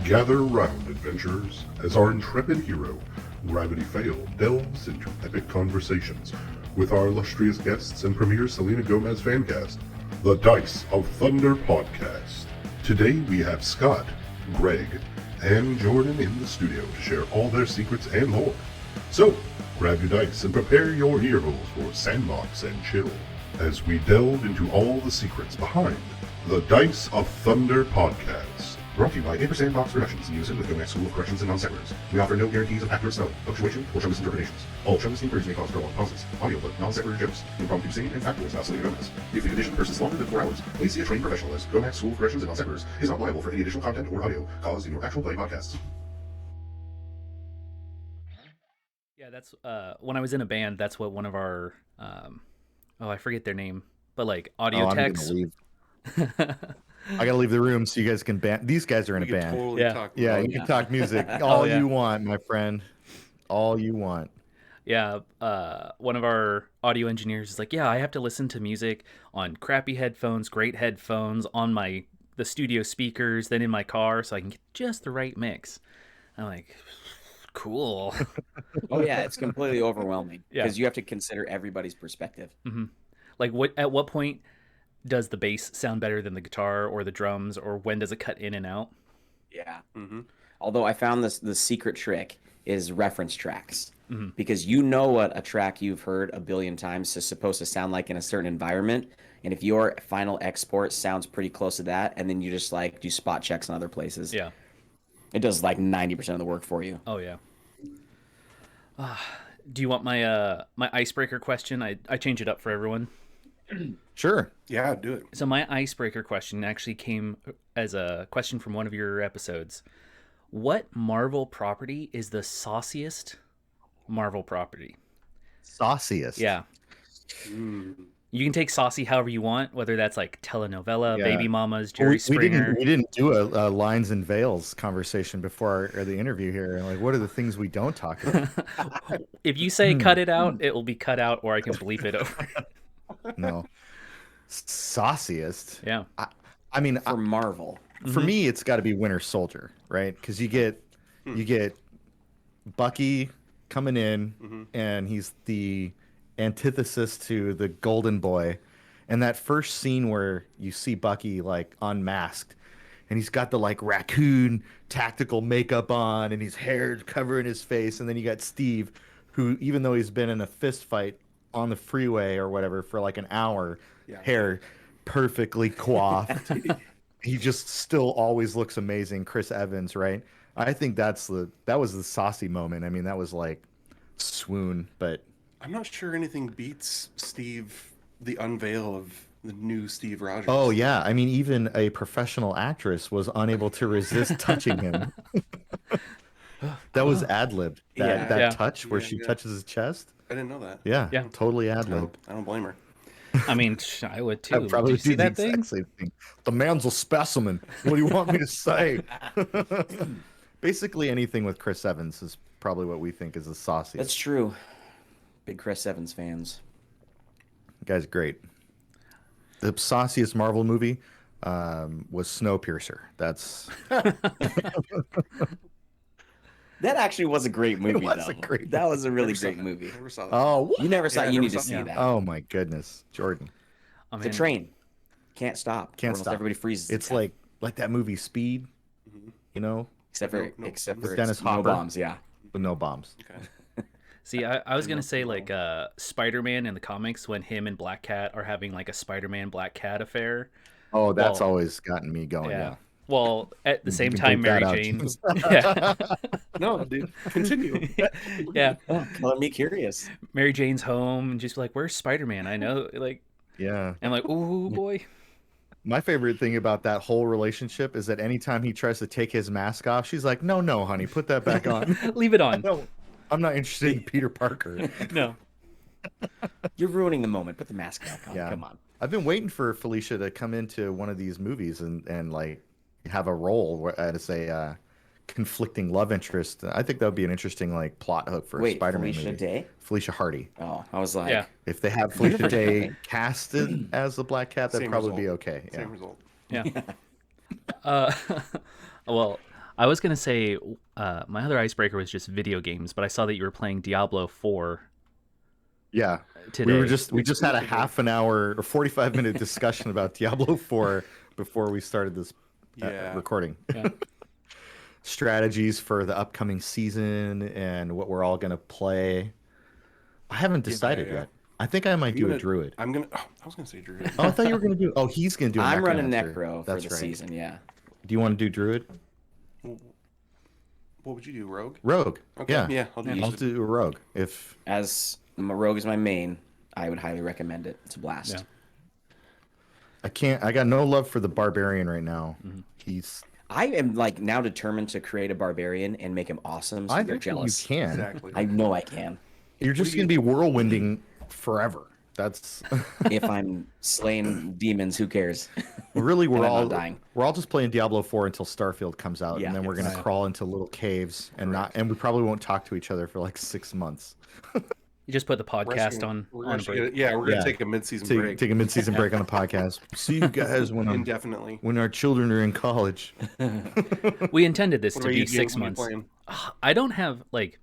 Gather round, adventurers, as our intrepid hero, Gravity Fail, delves into epic conversations with our illustrious guests and premier Selena Gomez fancast, the Dice of Thunder podcast. Today we have Scott, Greg, and Jordan in the studio to share all their secrets and lore. So, grab your dice and prepare your ear holes for Sandbox and chill as we delve into all the secrets behind the Dice of Thunder podcast. Brought to you by Ampersandbox Productions in unison with Gomez School of Corrections and Non-Settlers. We offer no guarantees of accurate spelling, punctuation, or show misinterpretations. All show misdemeanors may cause prolonged pauses, audiobook, non-sequitur jokes, impromptu singing, and factual about Selena Gomez. If the condition persists longer than 4 hours, please see a trained professional, as Gomez School of Corrections and Non-Settlers is not liable for any additional content or audio caused in your actual play podcasts. Yeah, that's when I was in a band. That's what one of our I forget their name, but like audio techs. I gotta leave the room so you guys can band. These guys are in a band. Totally talk you can talk music all you want, my friend. All you want. Yeah, one of our audio engineers is like, yeah, I have to listen to music on crappy headphones, great headphones, on the studio speakers, then in my car, so I can get just the right mix. I'm like, cool. Oh yeah, it's completely overwhelming because you have to consider everybody's perspective. Mm-hmm. Like, at what point does the bass sound better than the guitar or the drums, or when does it cut in and out? Yeah. Mm-hmm. Although I found the secret trick is reference tracks, because you know what a track you've heard a billion times is supposed to sound like in a certain environment, and if your final export sounds pretty close to that, and then you just like do spot checks in other places, it does like 90% of the work for you. Oh yeah. Do you want my my icebreaker question? I change it up for everyone. Sure. Yeah, do it. So my icebreaker question actually came as a question from one of your episodes. What Marvel property is the sauciest Marvel property? Sauciest? Yeah. You can take saucy however you want, whether that's like telenovela, Baby Mamas, Jerry Springer. We didn't do a lines and veils conversation before the interview here. Like, what are the things we don't talk about? If you say cut it out, it will be cut out, or I can bleep it over. No. Sauciest? Yeah. I mean, for Marvel. For me, it's got to be Winter Soldier, right? Because you get Bucky coming in, and he's the antithesis to the Golden Boy. And that first scene where you see Bucky like unmasked, and he's got the like raccoon tactical makeup on, and his hair covering his face, and then you got Steve, who, even though he's been in a fist fight on the freeway or whatever for like an hour, hair perfectly coiffed. He just still always looks amazing. Chris Evans, right? I think that was the saucy moment. I mean, that was like swoon, but I'm not sure anything beats Steve, the unveil of the new Steve Rogers. Oh yeah, I mean, even a professional actress was unable to resist touching him. That was ad-libbed. That touch where she touches his chest. I didn't know that. Yeah. Totally ad-libbed. I don't blame her. I mean, I would too. I'd probably Did you see that thing? Same thing. The man's a specimen. What do you want me to say? Basically, anything with Chris Evans is probably what we think is the sauciest. That's true. Big Chris Evans fans. The guy's great. The sauciest Marvel movie was Snowpiercer. That's that actually was a great movie. That was a really great movie. Never saw that. Oh, what? You never saw it. You need to see that. Oh my goodness, Jordan. The train can't stop. Can't stop. Everybody freezes. It's like that movie Speed. You know, except for Dennis Hopper. No bombs. Yeah, with no bombs. Okay. See, I was gonna say like Spider-Man in the comics, when him and Black Cat are having like a Spider-Man Black Cat affair. Oh, that's always gotten me going. Yeah. Well, at the same time, Mary Jane. No, dude, continue. Color me curious. Mary Jane's home and just like, where's Spider-Man? I know, like. Yeah. And like, ooh, boy. My favorite thing about that whole relationship is that anytime he tries to take his mask off, she's like, no, honey, put that back on. Leave it on. No, I'm not interested in Peter Parker. No. You're ruining the moment. Put the mask back on. Yeah. Come on. I've been waiting for Felicia to come into one of these movies and like have a role as a conflicting love interest. I think that would be an interesting like plot hook for a Spider-Man Felicia movie. Day? Felicia Hardy. Oh, I was like, if they have Felicia Day casted as the Black Cat, that'd probably be okay. Same result. Yeah. Well, I was gonna say my other icebreaker was just video games, but I saw that you were playing Diablo 4 Yeah. today. We just had a half an hour or 45-minute discussion about Diablo 4 before we started this Yeah. recording. Yeah. Strategies for the upcoming season and what we're all gonna play. I haven't decided yeah. yet. I think I might do a druid. I was gonna say druid. Oh, I thought you were gonna do. Oh, he's gonna do. I'm running necromancer. necro for That's the right. season. Yeah. Do you want to do druid? What would you do, rogue? Rogue. Okay. Yeah. Yeah. I'll do I'll it. do a rogue. If As rogue is my main, I would highly recommend it. It's a blast. Yeah. I can't. I got no love for the barbarian right now. He's. I am like now determined to create a barbarian and make him awesome. So I you're think jealous. you can. Exactly. I know I can. You're just gonna be whirlwinding forever. That's If I'm slaying demons, who cares? really And I'm not dying. we're all just playing Diablo 4 until Starfield comes out, Yeah. and then we're gonna crawl into little caves and we probably won't talk to each other for like 6 months. You just put the We're podcast actually- on we're a actually break. gonna- yeah, we're gonna Yeah. take a mid-season Take, break take a mid-season break on the podcast. See you guys indefinitely. when our children are in college. We intended this What to are be you 6 doing? months. What are you playing? I don't have like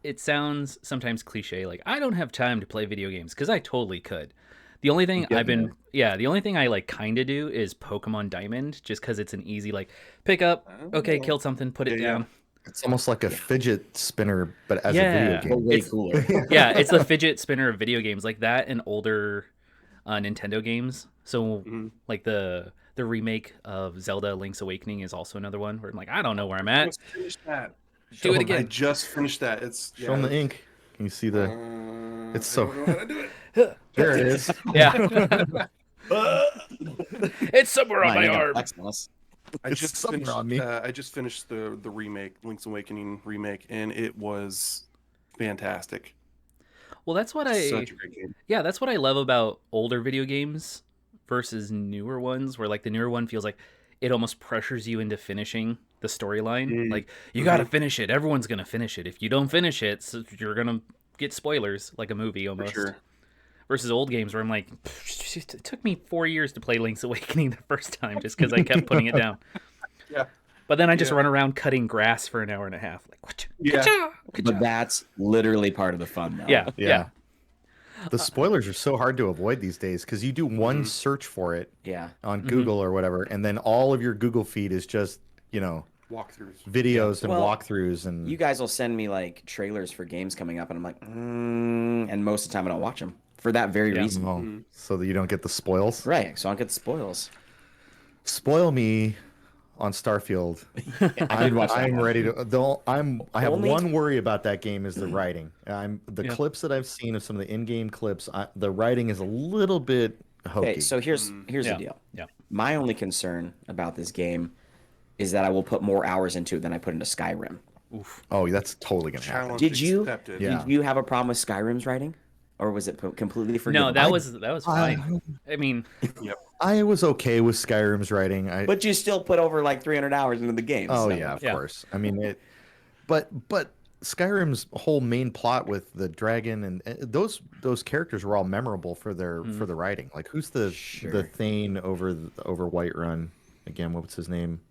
it sounds sometimes cliche, like I don't have time to play video games, because I totally could. The only thing the only thing I like kind of do is Pokemon Diamond, just because it's an easy like pick up, okay, killed something, put it Yeah, down. It's almost like a fidget spinner, but as Yeah. a video But game. way It's- cooler. Yeah, it's the fidget spinner of video games, like that and older Nintendo games. So like the remake of Zelda Link's Awakening is also another one where I'm like, I don't know where I'm at. Just finished that. Do it I again. just finished that. It's Show them the ink. Can you see the? It's so. I don't know how to do it. There it is. Yeah. It's somewhere on Mine my ain't gonna arm. flex on us. It's something on me. I just finished the remake, Link's Awakening remake, and it was fantastic. Well, that's what Such a great game. Yeah, that's what I love about older video games versus newer ones, where like the newer one feels like it almost pressures you into finishing the storyline. Like you got to finish it. Everyone's going to finish it. If you don't finish it, so you're going to get spoilers, like a movie For almost. sure. Versus old games where I'm like, it took me 4 years to play Link's Awakening the first time just because I kept putting it down. Yeah. But then I just Yeah. run around cutting grass for an hour and a half. Like, "Whatcha, Yeah. whatcha, whatcha." But that's literally part of the fun, though. Yeah, Yeah. yeah. The spoilers are so hard to avoid these days because you do one search for it Yeah. on Google or whatever, and then all of your Google feed is just Walkthroughs. videos and Well, walkthroughs and You guys will send me like trailers for games coming up, and I'm like, and most of the time I don't watch them for that very Yeah. reason. Oh, so that you don't get the spoils. Right. So I don't get the spoils. Spoil me on Starfield. did watch that I'm one. ready to. Though I have Only- one worry about that game is the writing. The Yeah. clips that I've seen of some of the in-game clips. The writing is a little bit hokey. Okay, so here's Yeah. the deal. Yeah. My only concern about this game is that I will put more hours into it than I put into Skyrim. Oh, that's totally gonna happen. Challenge Did you- accepted. Yeah. Did you have a problem with Skyrim's writing, or was it completely forgivable? No, that was fine. I mean, I was okay with Skyrim's writing. But you still put over like 300 hours into the game. Oh so- yeah, of Yeah. course. I mean but Skyrim's whole main plot with the dragon and those characters were all memorable for their for the writing. Like who's the Thane over Whiterun again? What was his name?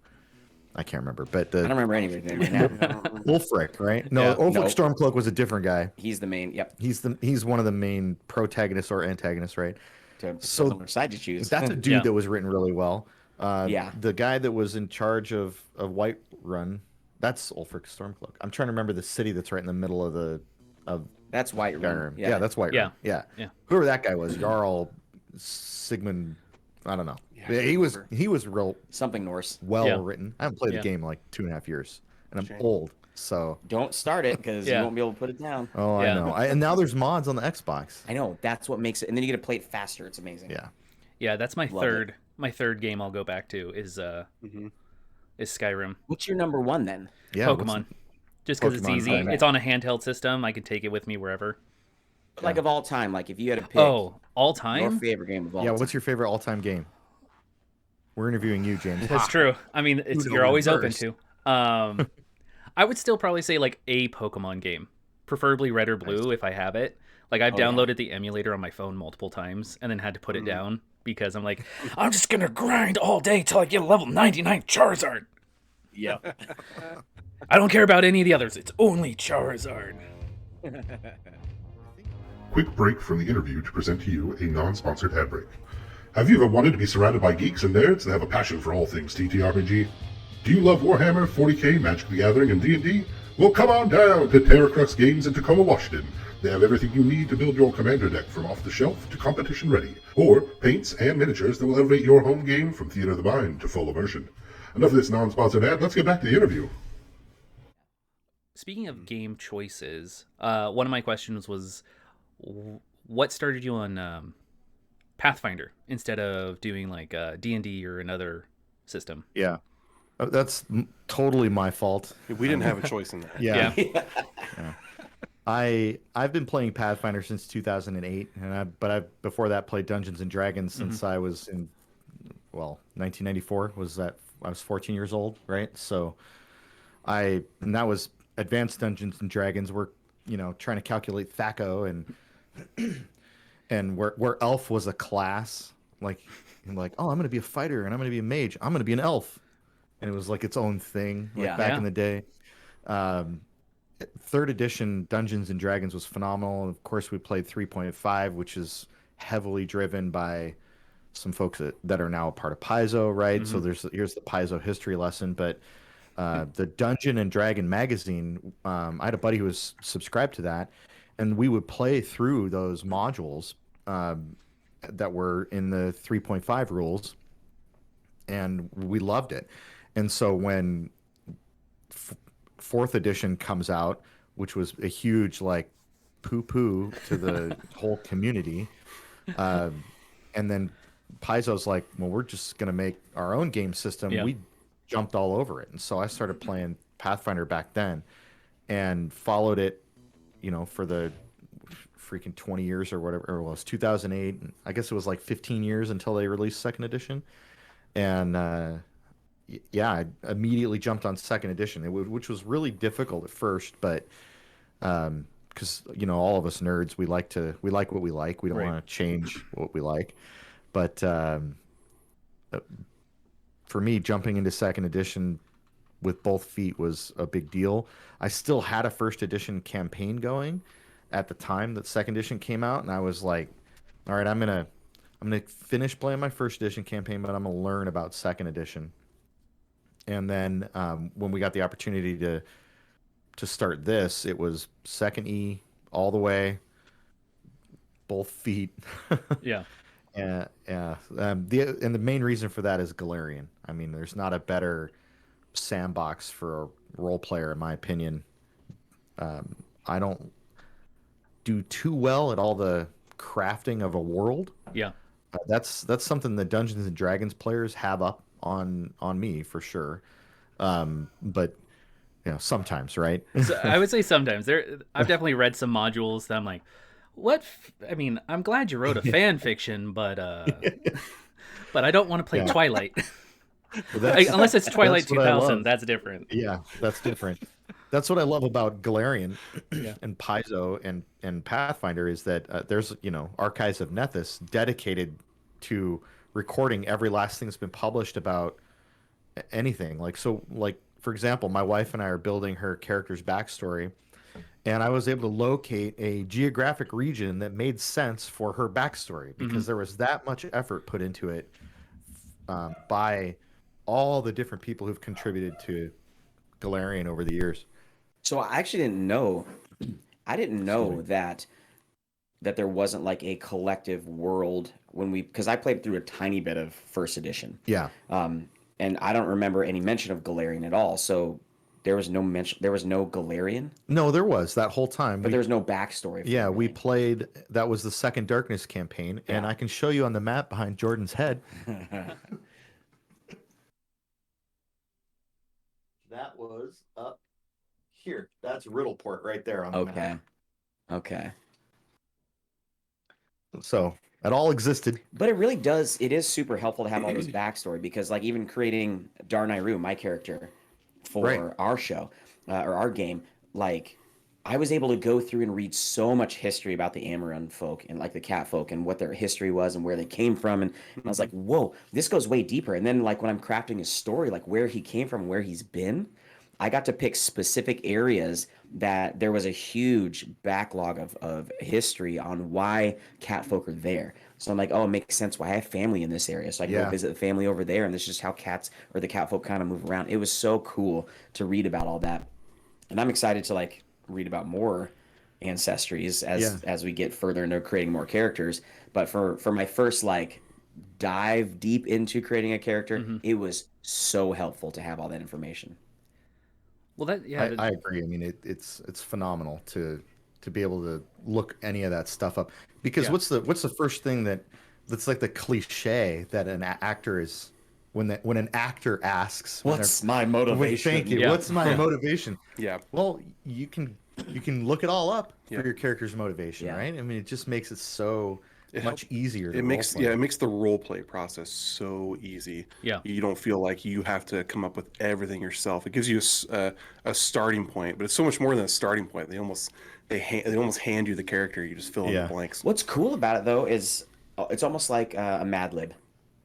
I can't remember. But I don't remember any of it right now. Ulfric, right? No, Yeah. Ulfric No. Stormcloak was a different guy. He's the main. Yep. He's one of the main protagonists or antagonists, right? So So which side you choose. That's a dude Yeah. that was written really well. Yeah. The guy that was in charge of Whiterun, that's Ulfric Stormcloak. I'm trying to remember the city that's right in the middle of That's Whiterun. Skyrim. Yeah, that's Whiterun. Yeah. Yeah. Yeah. Whoever that guy was, Jarl Sigmund. I don't know. Yeah, Yeah, he was real something Norse. well Yeah. written. I haven't played Yeah. the game in like 2.5 years, and I'm Shame. old. So Don't start it because Yeah. you won't be able to put it down. I Yeah. know. And now there's mods on the Xbox. I know. That's what makes it. And then you get to play it faster. It's amazing. Yeah. yeah, that's my Love third game I'll go back to is Skyrim. What's your number one then? Yeah. what's- Pokemon. Just because it's Pokemon, easy. right. It's on a handheld system. I can take it with me wherever. Like of all time, like if you had to pick Oh, all your time? favorite game of all Yeah. time. What's your favorite all-time game? We're interviewing you, James. That's true. I mean, Who'd you're go always open first? to. I would still probably say like a Pokemon game, preferably red or blue if I have it. Like I've Oh, yeah. downloaded the emulator on my phone multiple times and then had to put it down because I'm like, I'm just gonna grind all day till I get a level 99 Charizard. Yeah. I don't care about any of the others. It's only Charizard. Quick break from the interview to present to you a non-sponsored ad break. Have you ever wanted to be surrounded by geeks and nerds that have a passion for all things TTRPG? Do you love Warhammer, 40k, Magic the Gathering, and D&D? Well, come on down to Terracrux Games in Tacoma, Washington. They have everything you need to build your commander deck from off the shelf to competition ready, or paints and miniatures that will elevate your home game from theater of the mind to full immersion. Enough of this non-sponsored ad, let's get back to the interview. Speaking of game choices, one of my questions was, what started you on Pathfinder instead of doing like D&D or another system? Yeah. That's totally my fault. We didn't have a choice in that. Yeah. Yeah. I've been playing Pathfinder since 2008, but before that played Dungeons and Dragons since I was in 1994 I was 14 years old, right? So and that was Advanced Dungeons and Dragons. We're trying to calculate THACO and where elf was a class, like oh, I'm gonna be a fighter and I'm gonna be a mage. I'm gonna be an elf, and it was like its own thing back in the day. Third edition Dungeons and Dragons was phenomenal. Of course, we played 3.5, which is heavily driven by some folks that are now a part of Paizo, right? So here's the Paizo history lesson. But the Dungeon and Dragon magazine, I had a buddy who was subscribed to that, and we would play through those modules that were in the 3.5 rules, and we loved it. And so when fourth edition comes out, which was a huge poo-poo to the whole community, and then Paizo's like, well, we're just gonna make our own game system. We jumped all over it, and so I started playing Pathfinder back then, and followed it, for the freaking 20 years or whatever. Or it was 2008. I guess it was like 15 years until they released second edition, and I immediately jumped on second edition, which was really difficult at first, but because all of us nerds, we like what we like. We don't want to change what we like, but for me, jumping into second edition with both feet was a big deal. I still had a first edition campaign going at the time that second edition came out, and I was like, all right, I'm gonna finish playing my first edition campaign, but I'm gonna learn about second edition. And then when we got the opportunity to start this, it was second E all the way, both feet. Yeah. The main reason for that is Galarian. I mean, there's not a better sandbox for a role player, in my opinion. I don't do too well at all the crafting of a world. Yeah. That's something the Dungeons and Dragons players have up on me for sure. But sometimes, right? So I would say sometimes. I've definitely read some modules that I'm like, what? I mean, I'm glad you wrote a fan fiction, but I don't want to play Twilight. Unless it's Twilight 2000, that's different. Yeah, that's different. That's what I love about Galarian and Paizo and Pathfinder is that there's Archives of Nethys dedicated to recording every last thing that's been published about anything. For example, my wife and I are building her character's backstory, and I was able to locate a geographic region that made sense for her backstory because there was that much effort put into it by all the different people who've contributed to Galarian over the years. So I actually didn't know. I didn't know that there wasn't like a collective world because I played through a tiny bit of first edition. Yeah. And I don't remember any mention of Galarian at all. So there was no mention. There was no Galarian. No, there was that whole time. But there was no backstory. Yeah, we played. That was the Second Darkness campaign, and I can show you on the map behind Jordan's head. That was up here. That's Riddleport right there on the map. Okay. So it all existed. But it really does. It is super helpful to have all this backstory because, even creating Darnayru, my character, for our show or our game, I was able to go through and read so much history about the Amaran folk and like the cat folk and what their history was and where they came from. And I was like, whoa, this goes way deeper. And then like when I'm crafting his story, like where he came from, where he's been, I got to pick specific areas that there was a huge backlog of history on why cat folk are there. So I'm like, oh, it makes sense why I have family in this area. So I can go Yeah. visit the family over there. And this is just how cats or the cat folk kind of move around. It was so cool to read about all that. And I'm excited to like read about more ancestries Yeah. as we get further into creating more characters. But for my first like dive deep into creating a character, it was so helpful to have all that information. Well, that I agree. I mean, it's phenomenal to be able to look any of that stuff up because Yeah. what's the first thing that's like the cliche that an actor is when an actor asks What's my Wait, motivation? thank you. Yeah. What's my motivation? Yeah. Well, you can look it all up Yeah. for your character's motivation, Yeah. right? I mean, it just makes it so It much easier. To It makes role play. it makes the role play process so easy. Yeah. You don't feel like you have to come up with everything yourself. It gives you a starting point, but it's so much more than a starting point. They almost hand you the character. You just fill in Yeah. the blanks. What's cool about it though is it's almost like a Mad Lib,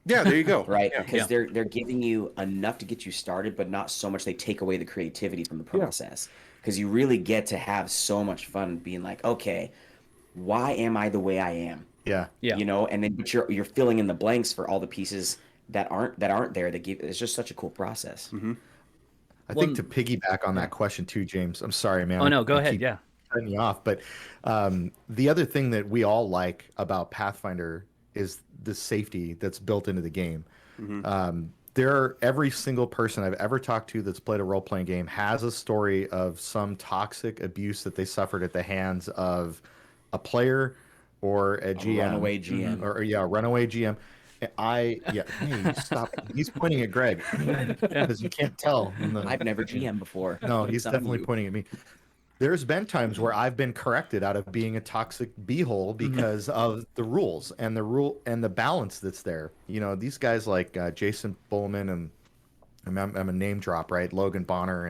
Yeah, there you go. right? Yeah. Because they're giving you enough to get you started, but not so much they take away the creativity from the process. Because you really get to have so much fun being like, okay, why am I the way I am? Yeah. Yeah. You know, and then but you're filling in the blanks for all the pieces that aren't there that give it's just such a cool process. I think to piggyback on that question too, James. I'm sorry, man. Oh no, go I ahead. keep Yeah. cutting you off, but the other thing that we all like about Pathfinder is the safety that's built into the game. Every single person I've ever talked to that's played a role playing game has a story of some toxic abuse that they suffered at the hands of a player or a GM, runaway GM. or yeah, a runaway GM. Hey, stop. He's pointing at Greg because you can't tell. I've never GM before. No, It's he's on definitely you. pointing at me. There's been times where I've been corrected out of being a toxic beehole because of the rules and the balance that's there. You know, these guys like Jason Bullman and I'm a name drop, right? Logan Bonner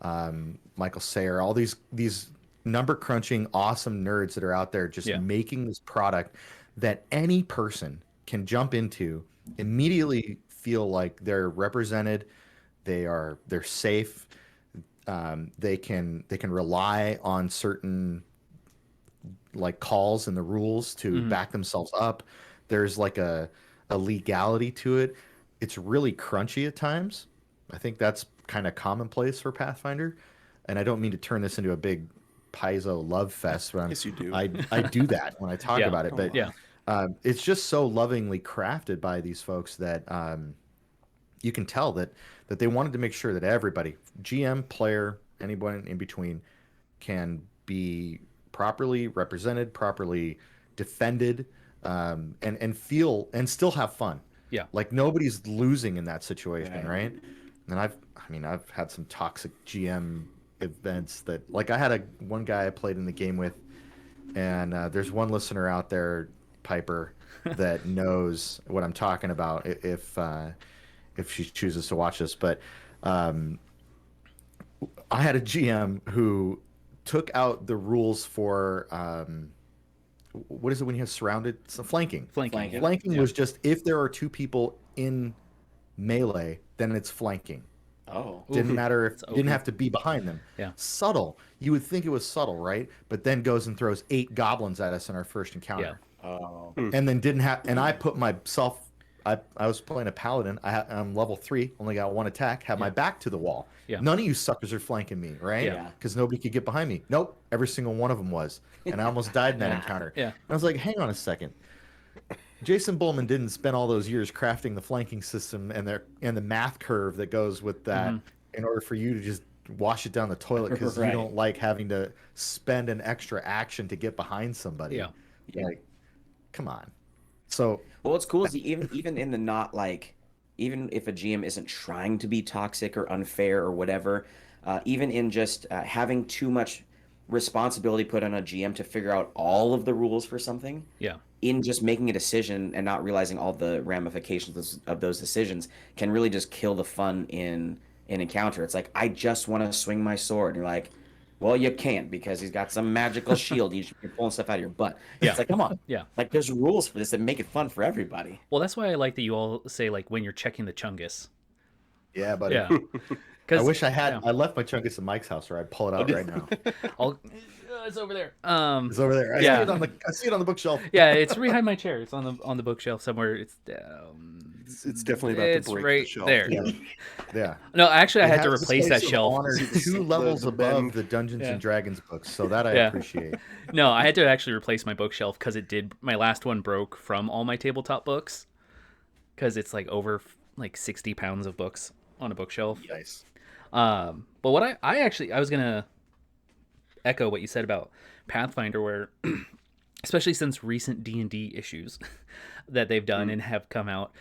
and Michael Sayer, all these number crunching awesome nerds that are out there just making this product that any person can jump into, immediately feel like they're represented, they're safe. They can rely on certain like calls in the rules to back themselves up. There's like a legality to it. It's really crunchy at times. I think that's kind of commonplace for Pathfinder. And I don't mean to turn this into a big piezo love fest, but Yes, you do. I do that when I talk about it. But it's just so lovingly crafted by these folks that you can tell that they wanted to make sure that everybody, GM, player, anyone in between, can be properly represented, properly defended, and feel and still have fun. Yeah. Like nobody's losing in that situation, right? And I've had some toxic GM events that, like, I had one guy I played in the game with, and there's one listener out there, Piper, that knows what I'm talking about if she chooses to watch this. But I had a GM who took out the rules for what is it when you have surrounded? So flanking. Flanking. Flanking was just if there are two people in melee, then it's flanking. Oh. Didn't matter if It's you didn't open. have to be behind them. Yeah. Subtle. You would think it was subtle, right? But then goes and throws 8 goblins at us in our first encounter. Oh. And then didn't have, and I put myself, I was playing a paladin. I'm level 3, only got 1 attack, had my back to the wall. Yeah. None of you suckers are flanking me, right? Yeah. Because nobody could get behind me. Nope, every single one of them was, and I almost died in that encounter. Yeah. And I was like, hang on a second. Jason Bullman didn't spend all those years crafting the flanking system and the math curve that goes with that in order for you to just wash it down the toilet because Right. you don't like having to spend an extra action to get behind somebody. Yeah. Like, come on. So Well, what's cool is even in the not like, even if a GM isn't trying to be toxic or unfair or whatever, even in just having too much responsibility put on a GM to figure out all of the rules for something, Yeah. in just making a decision and not realizing all the ramifications of those decisions can really just kill the fun in an encounter. It's like, I just want to swing my sword. And you're like, Well, you can't because he's got some magical shield. You're pulling stuff out of your butt. Yeah. It's like, come on. Yeah. Like, there's rules for this that make it fun for everybody. Well, that's why I like that you all say like when you're checking the Chungus. Yeah, buddy. Yeah. I wish I had. Yeah. I left my Chungus at Mike's house, or I'd pull it out right now. It's over there. It's over there. Yeah. I see it on the bookshelf. Yeah, it's behind my chair. It's on the bookshelf somewhere. It's It's definitely about it's to break right the shelf. there. Yeah. No, actually, I It had to has a replace that space of shelf. honor 2 levels the above bend. the Dungeons Yeah. and Dragons books, so that I Yeah. appreciate. No, I had to actually replace my bookshelf because my last one broke from all my tabletop books because it's like over like 60 pounds of books on a bookshelf. Nice. But what I was gonna echo what you said about Pathfinder, where especially since recent D&D issues that they've done and have come out,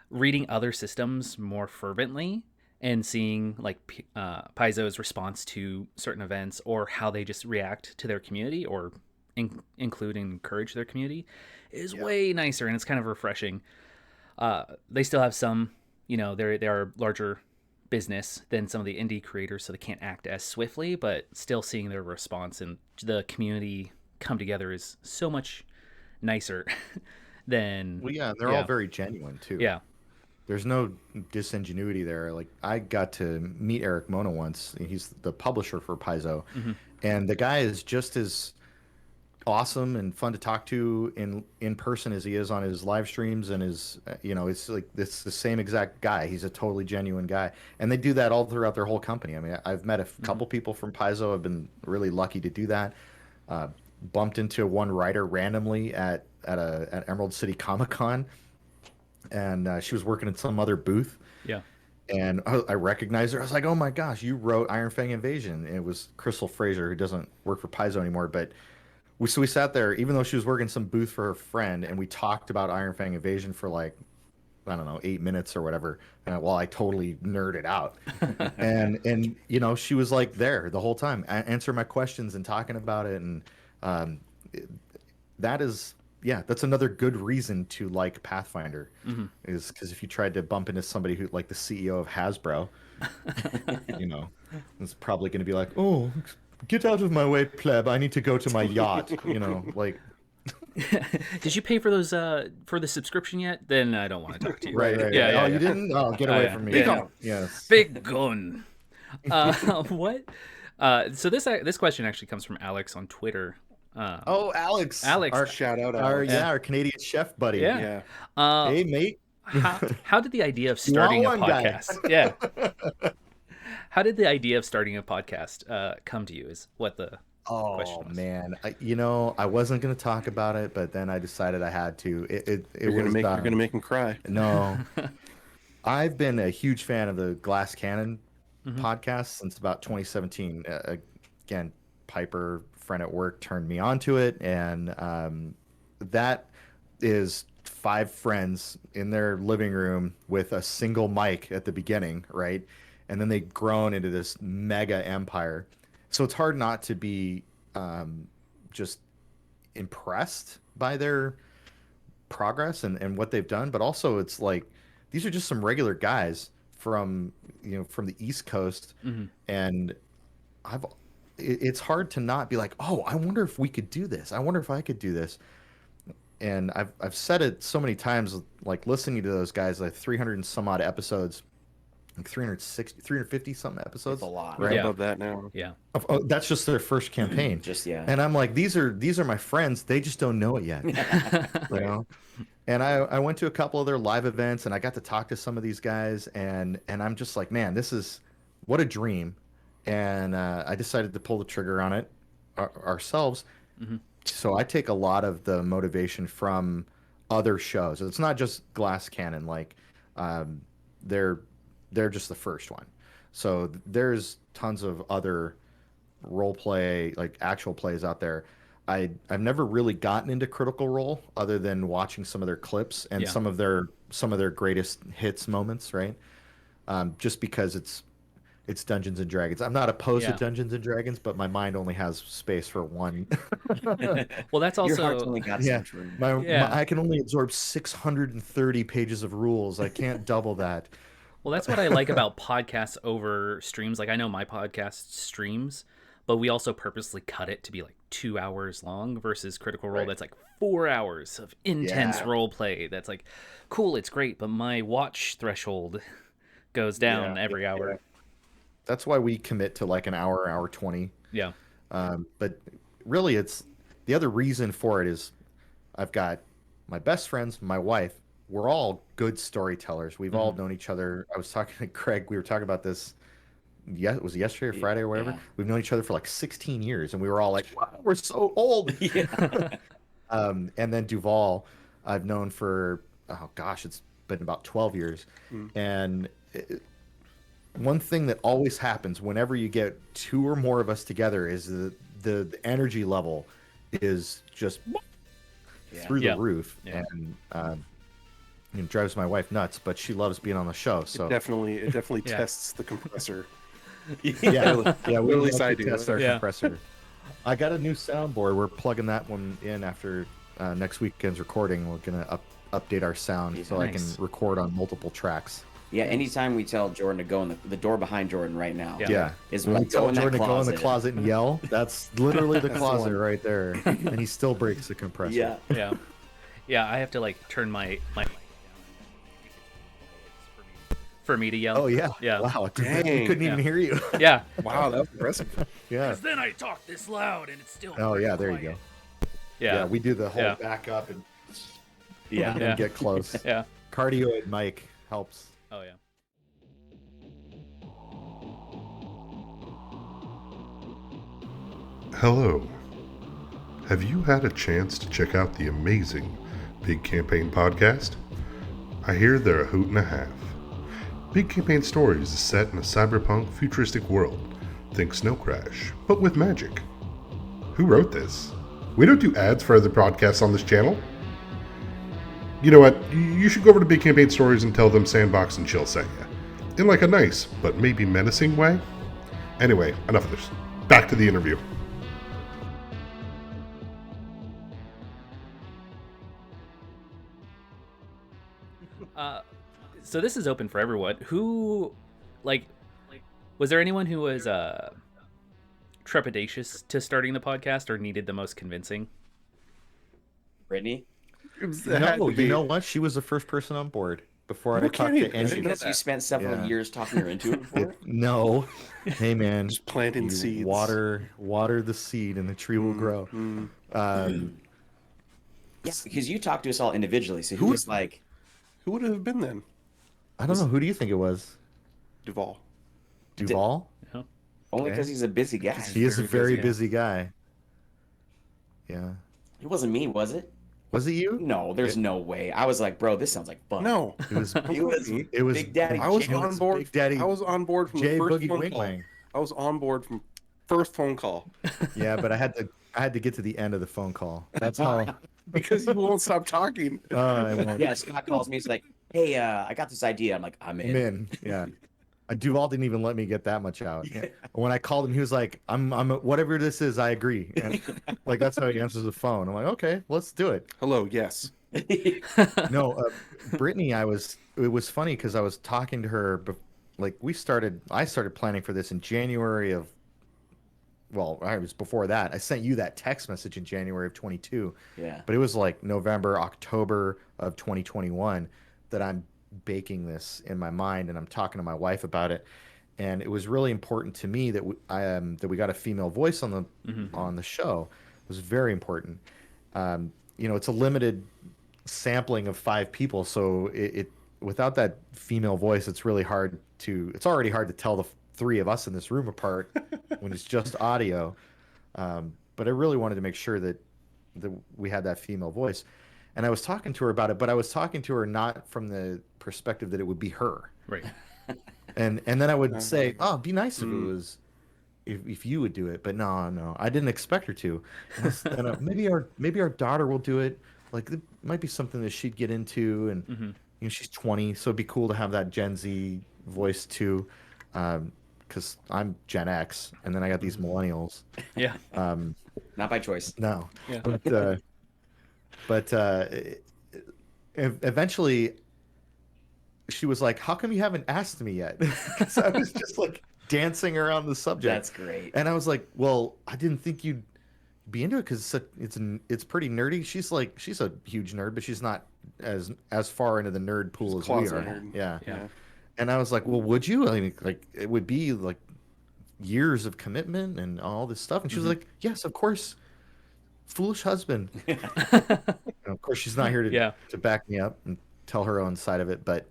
reading other systems more fervently and seeing like Paizo's response to certain events or how they just react to their community or include and encourage their community is way nicer, and it's kind of refreshing. They still have some, they are larger business than some of the indie creators, so they can't act as swiftly, but still seeing their response and the community come together is so much nicer than... Well, yeah, they're all very genuine, too. Yeah. There's no disingenuity there. Like, I got to meet Eric Mona once. He's the publisher for Paizo. Mm-hmm. And the guy is just as awesome and fun to talk to in person as he is on his live streams and his, it's like it's the same exact guy. He's a totally genuine guy. And they do that all throughout their whole company. I mean, I've met a couple people from Paizo. I've been really lucky to do that. Bumped into one writer randomly at Emerald City Comic Con, and she was working at some other booth. Yeah. And I recognized her. I was like, "Oh my gosh, you wrote Iron Fang Invasion!" And it was Crystal Fraser, who doesn't work for Paizo anymore. But we sat there, even though she was working some booth for her friend, and we talked about Iron Fang Invasion for like, I don't know, 8 minutes or whatever. While I totally nerded out, and she was like there the whole time, answering my questions and talking about it, and that's another good reason to like Pathfinder, is because if you tried to bump into somebody who, like the CEO of Hasbro, it's probably going to be like, "Oh, get out of my way, pleb! I need to go to my yacht." Like. Did you pay for those for the subscription yet? Then I don't want to talk to you. Right. Yeah. You didn't? Oh, get away from me. Big gun. Yes. Big gun. What? So this question actually comes from Alex on Twitter. Alex. Alex. Shout out. Our Canadian chef buddy. Yeah. Hey, mate. How did the idea of starting a podcast? Yeah. How did the idea of starting a podcast come to you? Is what the question was. Man, I wasn't gonna talk about it, but then I decided I had to. You're gonna make him cry. No, I've been a huge fan of the Glass Cannon podcast since about 2017. Again, Piper, friend at work, turned me onto it, and that is 5 friends in their living room with a single mic at the beginning, right? And then they've grown into this mega empire. So it's hard not to be just impressed by their progress and what they've done, but also it's like these are just some regular guys from the East Coast, and it's hard to not be like, "Oh, I wonder if we could do this. I wonder if I could do this." And I've said it so many times, like listening to those guys, like 300 and some odd episodes. Like 350 something episodes. It's a lot. Right Yeah. above that now. Yeah. That's just their first campaign. And I'm like, these are my friends. They just don't know it yet. And I went to a couple of their live events, and I got to talk to some of these guys, and I'm just like, man, this is what a dream. And I decided to pull the trigger on it ourselves. So I take a lot of the motivation from other shows. It's not just Glass Cannon. Like they're just the first one. So there's tons of other role play, like actual plays out there. I've never really gotten into Critical Role other than watching some of their clips and some of their greatest hits moments, right? Just because it's Dungeons and Dragons. I'm not opposed to Dungeons and Dragons, but my mind only has space for one. Well, that's also Your heart's only got some room. I can only absorb 630 pages of rules. I can't double that. Well, that's what I like about podcasts over streams. Like, I know my podcast streams, but we also purposely cut it to be like 2 hours long versus Critical Role Right. that's like 4 hours of intense Yeah. role play. That's like, cool, it's great, but my watch threshold goes down every hour. That's why we commit to like an hour, hour 20. Yeah. But really, it's the other reason for it is I've got my best friends, my wife. We're all good storytellers. We've all known each other. I was talking to Craig. We were talking about this. Yeah, it was yesterday or Friday or whatever. Yeah. We've known each other for like 16 years, and we were all like, wow, we're so old. Yeah. And then Duval, I've known for, oh gosh, it's been about 12 years. And one thing that always happens whenever you get two or more of us together is the energy level is just through the roof. Yeah. And it drives my wife nuts, but she loves being on the show. So It definitely tests the compressor. yeah, we At least love I to do. test our Yeah. compressor. I got a new soundboard. We're plugging that one in after next weekend's recording. We're gonna update our sound so I can Nice. record on multiple tracks. Yeah, anytime we tell Jordan to go in the door behind Jordan right now. Yeah. Is When we like, go tell in that Jordan to go in the closet. closet and yell, that's literally the That's the closet one. right there, and he still breaks the compressor. Yeah. Yeah. Yeah, I have to like turn my mic down for me to yell. Oh yeah. Yeah. Wow. We Dang. couldn't even hear you. Yeah. Wow, that was impressive. Yeah. Then I talk this loud and it's still Oh pretty yeah. There you quiet. go. Yeah. Yeah. We do the whole Yeah. back up and Yeah. and get close. Yeah. Cardioid mic helps. Oh yeah. Hello. Have you had a chance to check out the amazing Big Campaign podcast? I hear they're a hoot and a half. Big Campaign Stories is set in a cyberpunk futuristic world. Think Snow Crash, but with magic. Who wrote this? We don't do ads for other podcasts on this channel. You know what? You should go over to Big Campaign Stories and tell them Sandbox and Chill sent you. In like a nice, but maybe menacing way. Anyway, enough of this. Back to the interview. So this is open for everyone. Who, like, was there anyone who was trepidatious to starting the podcast or needed the most convincing? Brittany? No, you know what? She was the first person on board before I No talked kidding. to I any. didn't know Because you spent several Yeah. years talking her into it before? No, hey man, Just planting you seeds. water the seed and the tree will grow. Yeah, because you talked to us all individually, so who Who- was like, Who would it have been then? I don't know. Who do you think it was? Duval. Duval? only Okay. because he's a busy guy. He is a very busy, busy guy. Yeah. It wasn't me, was it? Was it you? No, there's no way. I was like, bro, this sounds like fun. No. It was. It was It was. Big Daddy I was Jay. on board. Big Daddy I was on board from Jay the first Boogie phone Wing call. Wang. I was on board from first phone call Yeah, but I had to get to the end of the phone call. That's how. because you won't stop talking. I won't. Yeah, Scott calls me. He's like, hey, I got this idea. I'm like, I'm in. I'm in. Yeah. Duval didn't even let me get that much out. When I called him, he was like, "I'm whatever this is, I agree." And, like that's how he answers the phone. I'm like, "Okay, let's do it." Hello, yes. No, Brittany, it was funny because I was talking to her, like I started planning for this in January of, well, I was before that. I sent you that text message in January of 22, Yeah. but it was like November, October of 2021 that I'm baking this in my mind, and I'm talking to my wife about it. And it was really important to me that we got a female voice on the show. It was very important. It's a limited sampling of 5 people, so it without that female voice, it's already hard to tell the 3 of us in this room apart when it's just audio. But I really wanted to make sure that we had that female voice. And I was talking to her about it, but I was talking to her not from the perspective that it would be her. Right. And then I would say, "Oh, it'd be nice if it was, if you would do it." But no, I didn't expect her to. And maybe our daughter will do it. Like it might be something that she'd get into, and she's 20, so it'd be cool to have that Gen Z voice too. Because I'm Gen X, and then I got these millennials. Yeah. Not by choice. No, Yeah. but eventually she was like, "How come you haven't asked me yet?" So I was just like, dancing around the subject. That's great. And I was like, well, I didn't think you'd be into it because it's pretty nerdy. She's a huge nerd, but she's not as far into the nerd pool as we closet are. nerd. Yeah. And I was like, well, would you? I mean, like, it would be like years of commitment and all this stuff. And she was like, yes, of course. Foolish husband. Of course, she's not here to back me up and tell her own side of it. But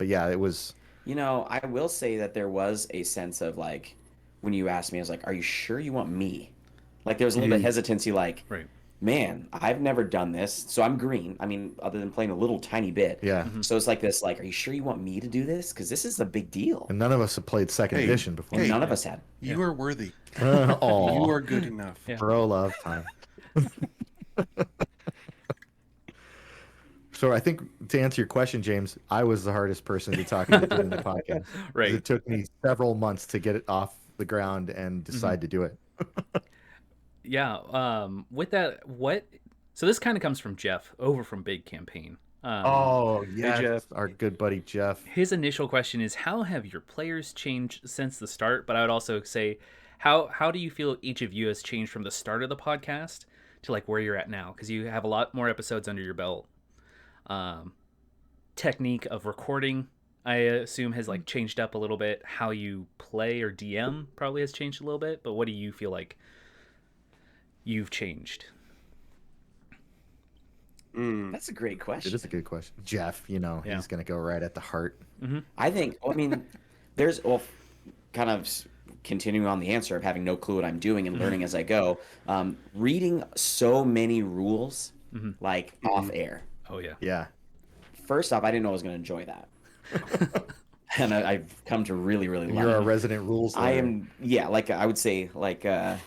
yeah, it was. I will say that there was a sense of like, when you asked me, I was like, are you sure you want me? Like, there was a little bit of hesitancy, like, Right. Man, I've never done this. So I'm green. I mean, other than playing a little tiny bit. Yeah. So it's like this, like, are you sure you want me to do this? Because this is a big deal. And none of us have played second edition before. And none of us had. You are worthy. Aw. You are good enough. Yeah. Bro love time. So I think to answer your question, James, I was the hardest person to talk to doing the podcast. 'Cause Right. It took me several months to get it off the ground and decide to do it. Yeah. With that, so this kind of comes from Jeff over from Big Campaign. Oh, yeah. Jeff. Our good buddy, Jeff. His initial question is, how have your players changed since the start? But I would also say, how do you feel each of you has changed from the start of the podcast to like where you're at now? Because you have a lot more episodes under your belt. Technique of recording, I assume, has like changed up a little bit. How you play or DM probably has changed a little bit. But what do you feel like you've changed? That's a great question. It is a good question. Jeff, he's going to go right at the heart. I think, kind of continuing on the answer of having no clue what I'm doing and learning as I go, reading so many rules, like off air. Oh, yeah. Yeah. First off, I didn't know I was going to enjoy that. And I've come to really, really like it. You're a resident rules lawyer. I am, like I would say, like a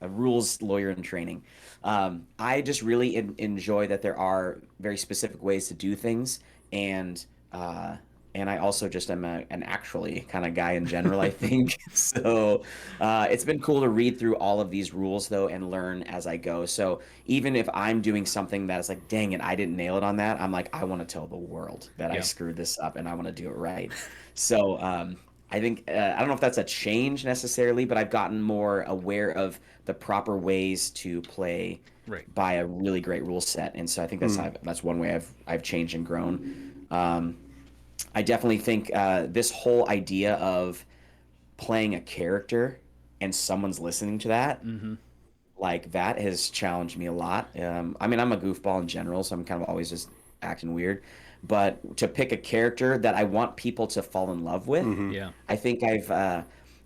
rules lawyer in training. I just really enjoy that there are very specific ways to do things, and I also just am an actually kind of guy in general, I think. So it's been cool to read through all of these rules, though, and learn as I go. So even if I'm doing something that's like, dang it, I didn't nail it on that, I'm like, I want to tell the world that I screwed this up, and I want to do it right. So I think, I don't know if that's a change necessarily, but I've gotten more aware of the proper ways to play by a really great rule set. And so I think that's one way I've changed and grown. I definitely think this whole idea of playing a character and someone's listening to that, like that has challenged me a lot. I mean, I'm a goofball in general, so I'm kind of always just acting weird. But to pick a character that I want people to fall in love with, I think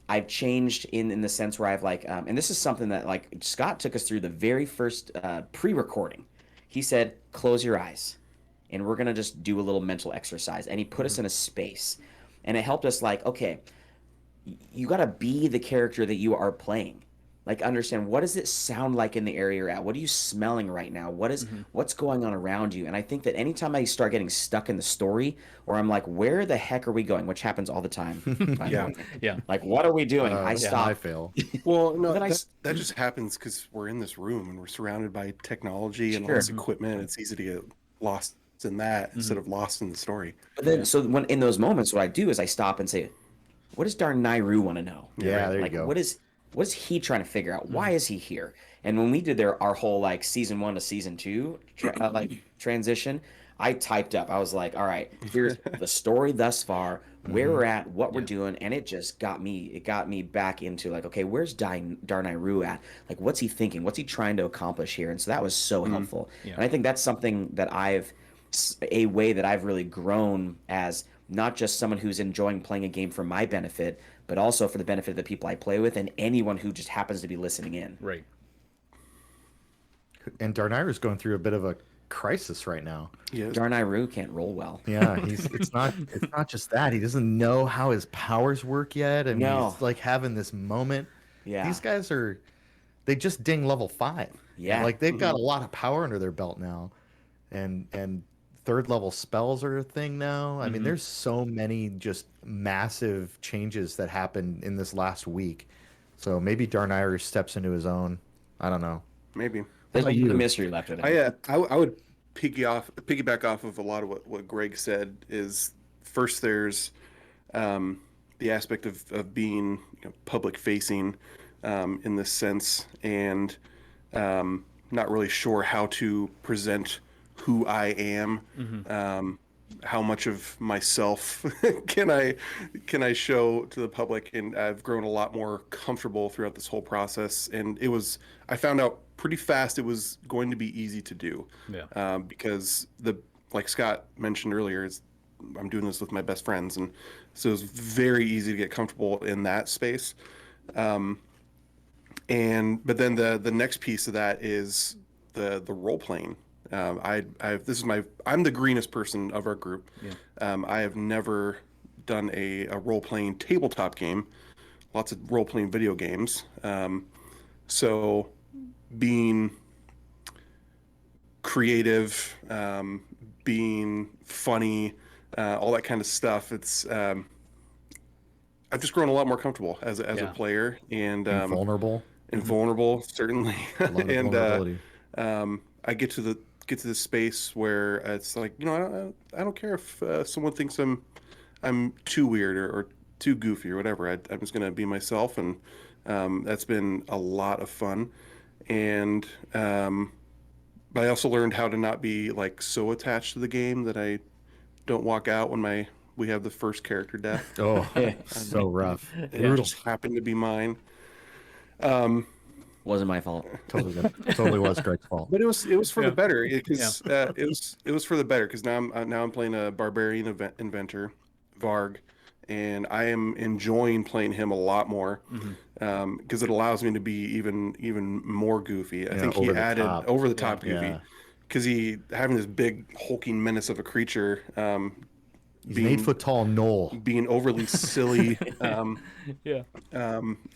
I've changed in the sense where I've like, and this is something that like Scott took us through the very first pre-recording. He said, close your eyes, and we're going to just do a little mental exercise. And he put us in a space, and it helped us like, okay, you got to be the character that you are playing. Like, understand, what does it sound like in the area you're at? What are you smelling right now? What's going on around you? And I think that anytime I start getting stuck in the story, or I'm like, where the heck are we going? Which happens all the time. Like, what are we doing? I stop. I fail. Well, no, that just happens because we're in this room and we're surrounded by technology and all this equipment. It's easy to get lost in that instead of lost in the story. But then, so when in those moments, what I do is I stop and say, what does Darnayru want to know? Yeah, there you go. What is he trying to figure out? Why is he here? And when we did our whole like season 1 to season 2 transition, I typed up. I was like, all right, here's the story thus far, where we're at, what we're doing, and it just got me back into like, okay, where's Darnayru at? Like, what's he thinking? What's he trying to accomplish here? And so that was so helpful. Yeah. And I think that's something that a way that I've really grown as not just someone who's enjoying playing a game for my benefit, but also for the benefit of the people I play with and anyone who just happens to be listening in. Right. And Darnayru's going through a bit of a crisis right now. Yes. Darnayru can't roll well. Yeah, it's not just that. He doesn't know how his powers work yet, and he's like having this moment. Yeah. These guys they just ding level 5. Yeah. Like they've got a lot of power under their belt now. And third level spells are a thing now. I mean, there's so many just massive changes that happened in this last week. So maybe Darnayru steps into his own. I don't know. Maybe. There's a mystery left in it. I would piggyback off of a lot of what Greg said. Is first there's the aspect of being public facing in this sense, and not really sure how to present who I am. How much of myself can I show to the public, and I've grown a lot more comfortable throughout this whole process, and I found out pretty fast it was going to be easy to do. Because like Scott mentioned earlier, I'm doing this with my best friends, and so it's very easy to get comfortable in that space. But then the next piece of that is the role playing. I'm the greenest person of our group. I have never done a role playing tabletop game. Lots of role playing video games. So being creative, being funny, all that kind of stuff. I've just grown a lot more comfortable as a player, and vulnerable, certainly. And I get to the space where it's like, I don't care if someone thinks I'm too weird or too goofy or whatever. I'm just gonna be myself, and that's been a lot of fun. And but I also learned how to not be like so attached to the game that I don't walk out when we have the first character death. Oh, so rough. It just happened to be mine. Wasn't my fault. Totally was Greg's fault. But it was for the better, because it was for the better, because now I'm playing a barbarian inventor, Varg, and I am enjoying playing him a lot more, because it allows me to be even more goofy. I think he added over the top goofy, because having this big hulking menace of a creature, he's an 8 foot tall gnoll, being overly silly,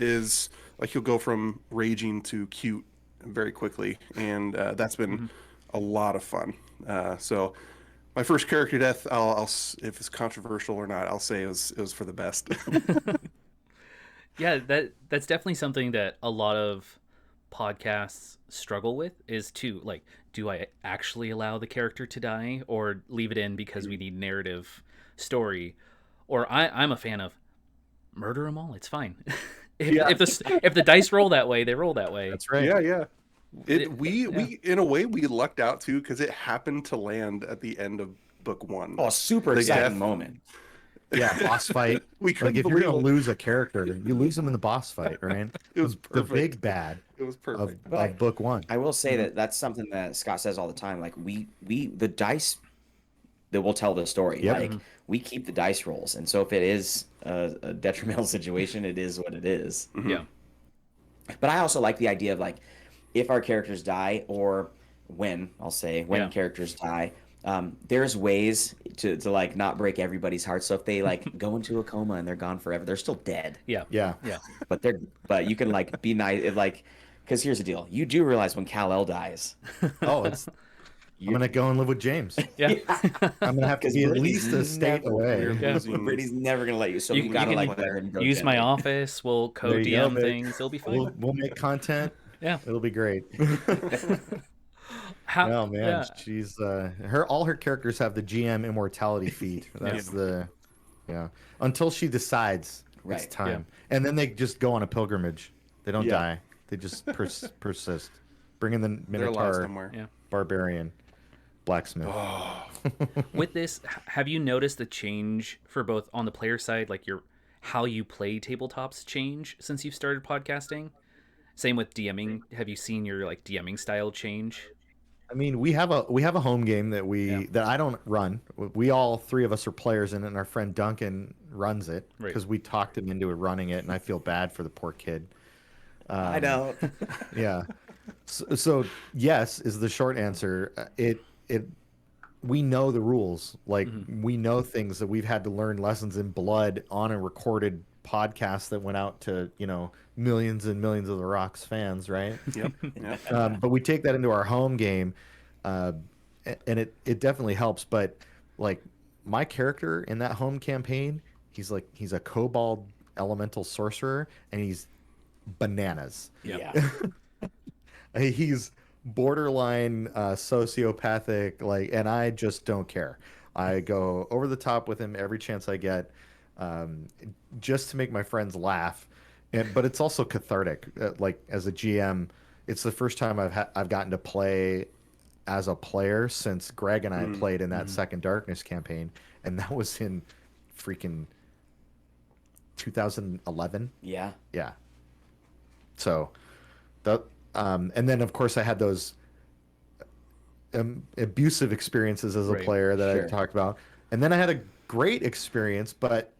is like he'll go from raging to cute very quickly, and that's been a lot of fun. So my first character death, I'll if it's controversial or not, I'll say it was for the best. Yeah, that's definitely something that a lot of podcasts struggle with, is to like, do I actually allow the character to die or leave it in because we need narrative story? Or I'm a fan of murder them all. It's fine. If the dice roll that way, they roll that way. That's right. Yeah. We in a way we lucked out too, because it happened to land at the end of book 1. Oh, super exciting moment. Yeah, boss fight. Like if you're gonna lose a character, you lose them in the boss fight, right? It was perfect. The big bad. It was perfect. Of book 1. I will say that's something that Scott says all the time. Like the dice that will tell the story. Yep. Like we keep the dice rolls, and so if it is a detrimental situation, it is what it is. Yeah. But I also like the idea of like, if our characters die, or when characters die, there's ways to like not break everybody's heart. So if they like go into a coma and they're gone forever, they're still dead. Yeah. But you can like be nice, like, because here's the deal: you do realize when Kal-El dies. Oh, I'm gonna go and live with James. Yeah. I'm gonna have to be at least a state away. Brady's never gonna let you. So you gotta like let her use my office. We'll co-DM things. It'll be fine. We'll make content. Yeah, it'll be great. Oh man, she's all her characters have the GM immortality feat. That's until she decides it's time, and then they just go on a pilgrimage. They don't die. They just persist. Bring in the Minotaur, barbarian, blacksmith. With this, have you noticed the change for both on the player side, like how you play tabletops change since you've started podcasting? Same with DMing. Have you seen your like DMing style change? I mean, we have a home game that that I don't run. We all 3 of us are players in it, and our friend Duncan runs it because we talked him into running it, and I feel bad for the poor kid. I know. Yeah. So yes is the short answer. We know the rules. Like we know things that we've had to learn lessons in blood on a recorded podcast that went out to millions and millions of the Rocks fans, right? Yep. But we take that into our home game, and it definitely helps. But like my character in that home campaign, he's a kobold elemental sorcerer, and he's bananas. Yeah. He's borderline sociopathic, and I just don't care. I go over the top with him every chance I get. um, just to make my friends laugh. But it's also cathartic. Like as a GM, it's the first time I've gotten to play as a player since Greg and I played in that Second Darkness campaign, and that was in freaking 2011. Yeah. Yeah. So that and then of course I had those abusive experiences as a Right. player that Sure. I talked about, and then I had a great experience, but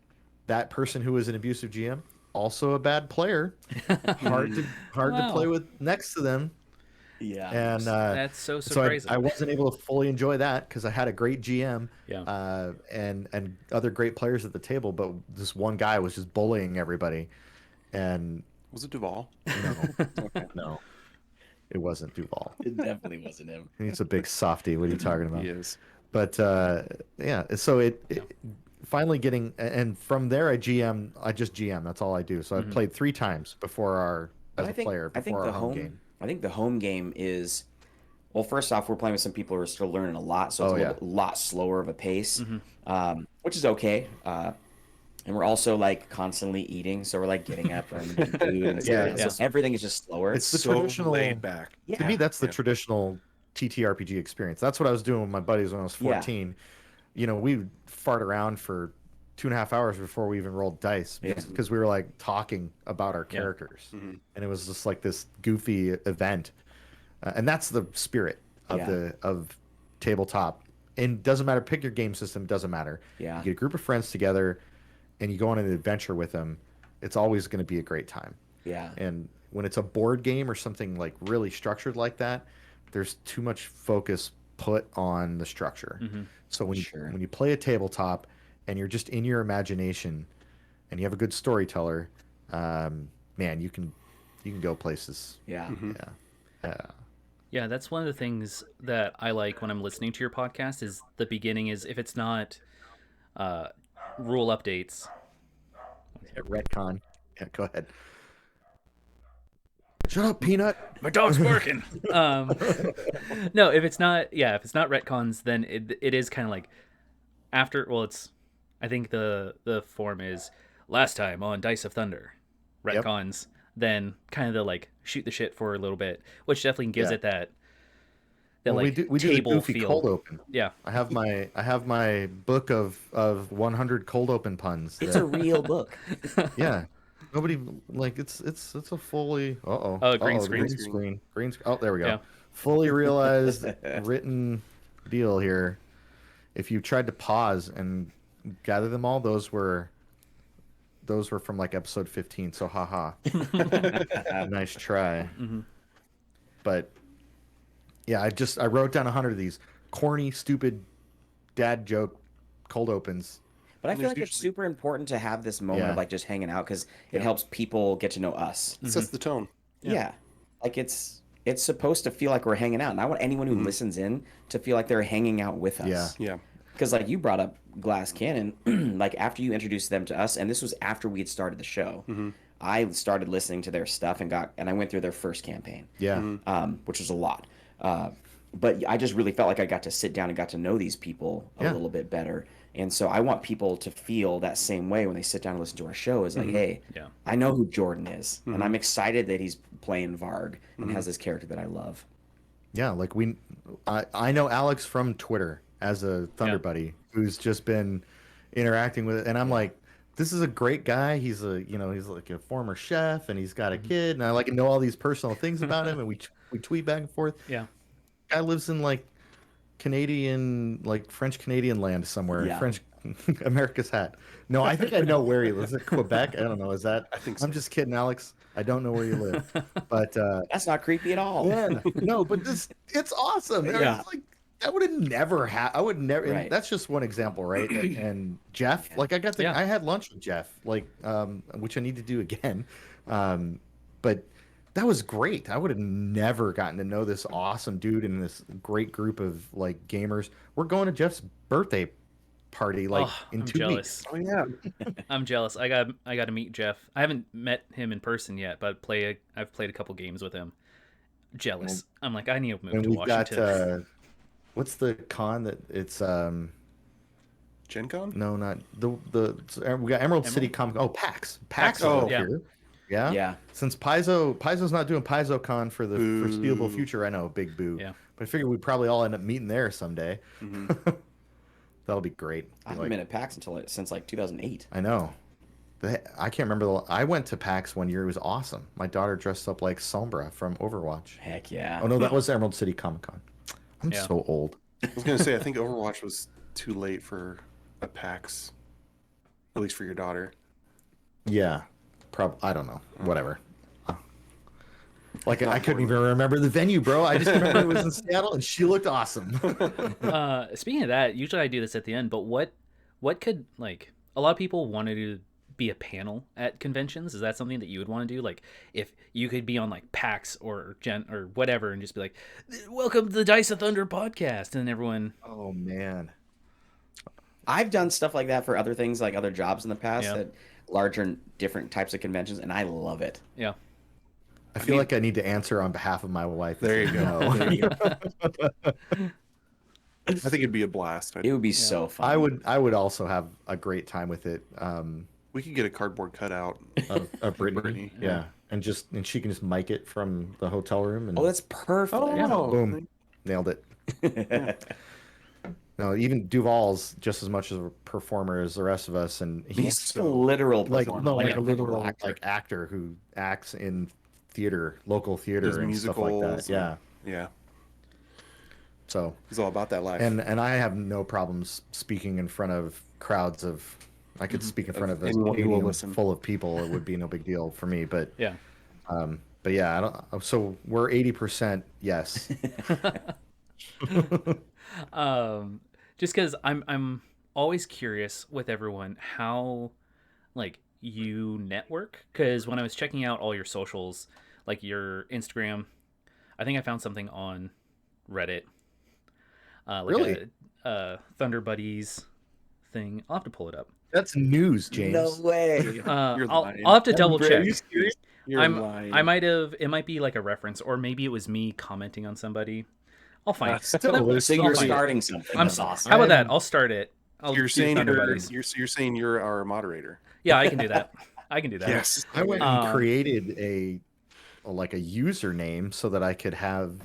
that person who was an abusive GM also a bad player, hard to play Wow. with next to them. Yeah. And That's so so surprising. I wasn't able to fully enjoy that because I had a great GM Yeah. and other great players at the table, but this one guy was just bullying everybody. And Was it Duvall? no, it wasn't Duval. It definitely wasn't him. He's a big softy. What are you talking about? He is. But yeah, so it finally getting, and from there I just GM. That's all I do. So I've played 3 times before But as a player I think before the our home game. I think the home game is, well, first off, we're playing with some people who are still learning a lot, so it's a lot slower of a pace, which is okay. And we're also like constantly eating, so we're like getting up and getting food and stuff. yeah. So everything is just slower. It's the So traditional laid back. To me, that's the traditional TTRPG experience. That's what I was doing with my buddies when I was 14. You know, we would fart around for 2.5 hours before we even rolled dice because we were like talking about our characters, and it was just like this goofy event, and that's the spirit of of tabletop. And doesn't matter, pick your game system, doesn't matter. Yeah. You get a group of friends together, and you go on an adventure with them. It's always going to be a great time. Yeah. And when it's a board game or something like really structured like that, there's too much focus put on the structure. So when you play a tabletop and you're just in your imagination and you have a good storyteller, man, you can go places. Yeah. Yeah, that's one of the things that I like when I'm listening to your podcast is the beginning is if it's not rule updates. Retcon. Yeah, go ahead. Shut up, Peanut. My dog's barking. No, if it's not retcons, then it is kind of like after. Well, it's I think the form is last time on Dice of Thunder, retcons. Then kind of the like shoot the shit for a little bit, which definitely gives it that Well, like we do the table goofy feel. cold open. Yeah, I have my book of 100 cold open puns. It's a real book. Yeah. Nobody like it's a fully green screen. Green screen. Oh, there we go. Yeah. Fully realized written deal here. If you tried to pause and gather them all, those were from like episode 15, so haha. Nice try. But yeah, I wrote down 100 of these corny, stupid dad joke cold opens. But I feel like it's super important to have this moment of like just hanging out because it helps people get to know us. It sets the tone. Yeah. Like it's supposed to feel like we're hanging out. And I want anyone who listens in to feel like they're hanging out with us. Yeah. Yeah. Because like you brought up Glass Cannon, like after you introduced them to us, and this was after we had started the show, I started listening to their stuff and I went through their first campaign. Yeah. Which was a lot. But I just really felt like I got to sit down and got to know these people a little bit better. And so I want people to feel that same way when they sit down and listen to our show is like, hey, I know who Jordan is. And I'm excited that he's playing Varg and has this character that I love. Yeah, like I know Alex from Twitter as a Thunder buddy who's just been interacting with it, and I'm like, this is a great guy. He's he's like a former chef, and he's got a kid, and I like know all these personal things about him, and we tweet back and forth. Yeah, guy lives in like Canadian, like French Canadian land somewhere. Yeah. French America's hat. No, I think I know where he lives. Quebec. I don't know. Is that? I think so. I'm just kidding, Alex. I don't know where you live, but That's not creepy at all. yeah, no, but it's awesome. Yeah. It's like that would have never I would never. Right. And that's just one example, right? And Jeff, like I had lunch with Jeff, like which I need to do again, but that was great. I would have never gotten to know this awesome dude and this great group of like gamers. We're going to Jeff's birthday party like in I'm 2 jealous. weeks. Oh yeah. I'm jealous. I got to meet Jeff. I haven't met him in person yet, but I've played a couple games with him. Jealous. I'm like, I need to move And to we've Washington. got what's the con that it's Gen Con? No, not we got Emerald City Comic. Oh, PAX. PAX is Oh, up yeah. here. Yeah. Yeah. Since Paizo's not doing PaizoCon for the foreseeable Boo. future, I know, big boo. Yeah. But I figured we'd probably all end up meeting there someday. That'll be great. I haven't been at PAX since like 2008. I know. I can't remember. I went to PAX one year. It was awesome. My daughter dressed up like Sombra from Overwatch. Heck yeah. Oh no, that was Emerald City Comic Con. I'm Yeah. so old. I was gonna say I think Overwatch was too late for a PAX, at least for your daughter. Yeah, I don't know. Whatever. Like I couldn't even remember the venue, bro. I just remember it was in Seattle, and she looked awesome. Speaking of that, usually I do this at the end, but what could, like, a lot of people wanted to be a panel at conventions. Is that something that you would want to do? Like, if you could be on like PAX or Gen or whatever and just be like, welcome to the Dice of Thunder podcast, and everyone. Oh man. I've done stuff like that for other things, like other jobs in the past, Yeah. at larger and different types of conventions, and I love it. Yeah. I feel like I need to answer on behalf of my wife. There you go. No. There you go. I think it'd be a blast. It would be so fun. I would also have a great time with it. We could get a cardboard cutout Of Brittany. Brittany. Yeah. And she can just mic it from the hotel room and Oh, that's perfect. boom. Nailed it. No, even Duval's just as much of a performer as the rest of us, and He's a literal like performer, like a literal actor. actor who acts in theater, local theater, Does and stuff like that. musicals Yeah. Yeah, So he's all about that life. and I have no problems speaking in front of crowds of. I could speak in front of a anyone who will stadium listen. full of people. It would be no big deal for me. But Yeah. but yeah, I don't. So we're 80% yes. Just because I'm always curious with everyone how, like, you network. Because when I was checking out all your socials, like your Instagram, I think I found something on Reddit. Like Really? a Thunder Buddies thing. I'll have to pull it up. That's news, James. No way. You're I'll lying. have to double Are check. you serious? You're lying. I might have. It might be like a reference, or maybe it was me commenting on somebody. I'll find it. Still, But there's So still you're fine. starting something. I'm That's awesome. How about that? I'll start it. I'll You're do saying Thunder you're, Buddies. you're saying you're our moderator. Yeah, I can do that. I can do that. Yes. I went and Um, created a username so that I could have,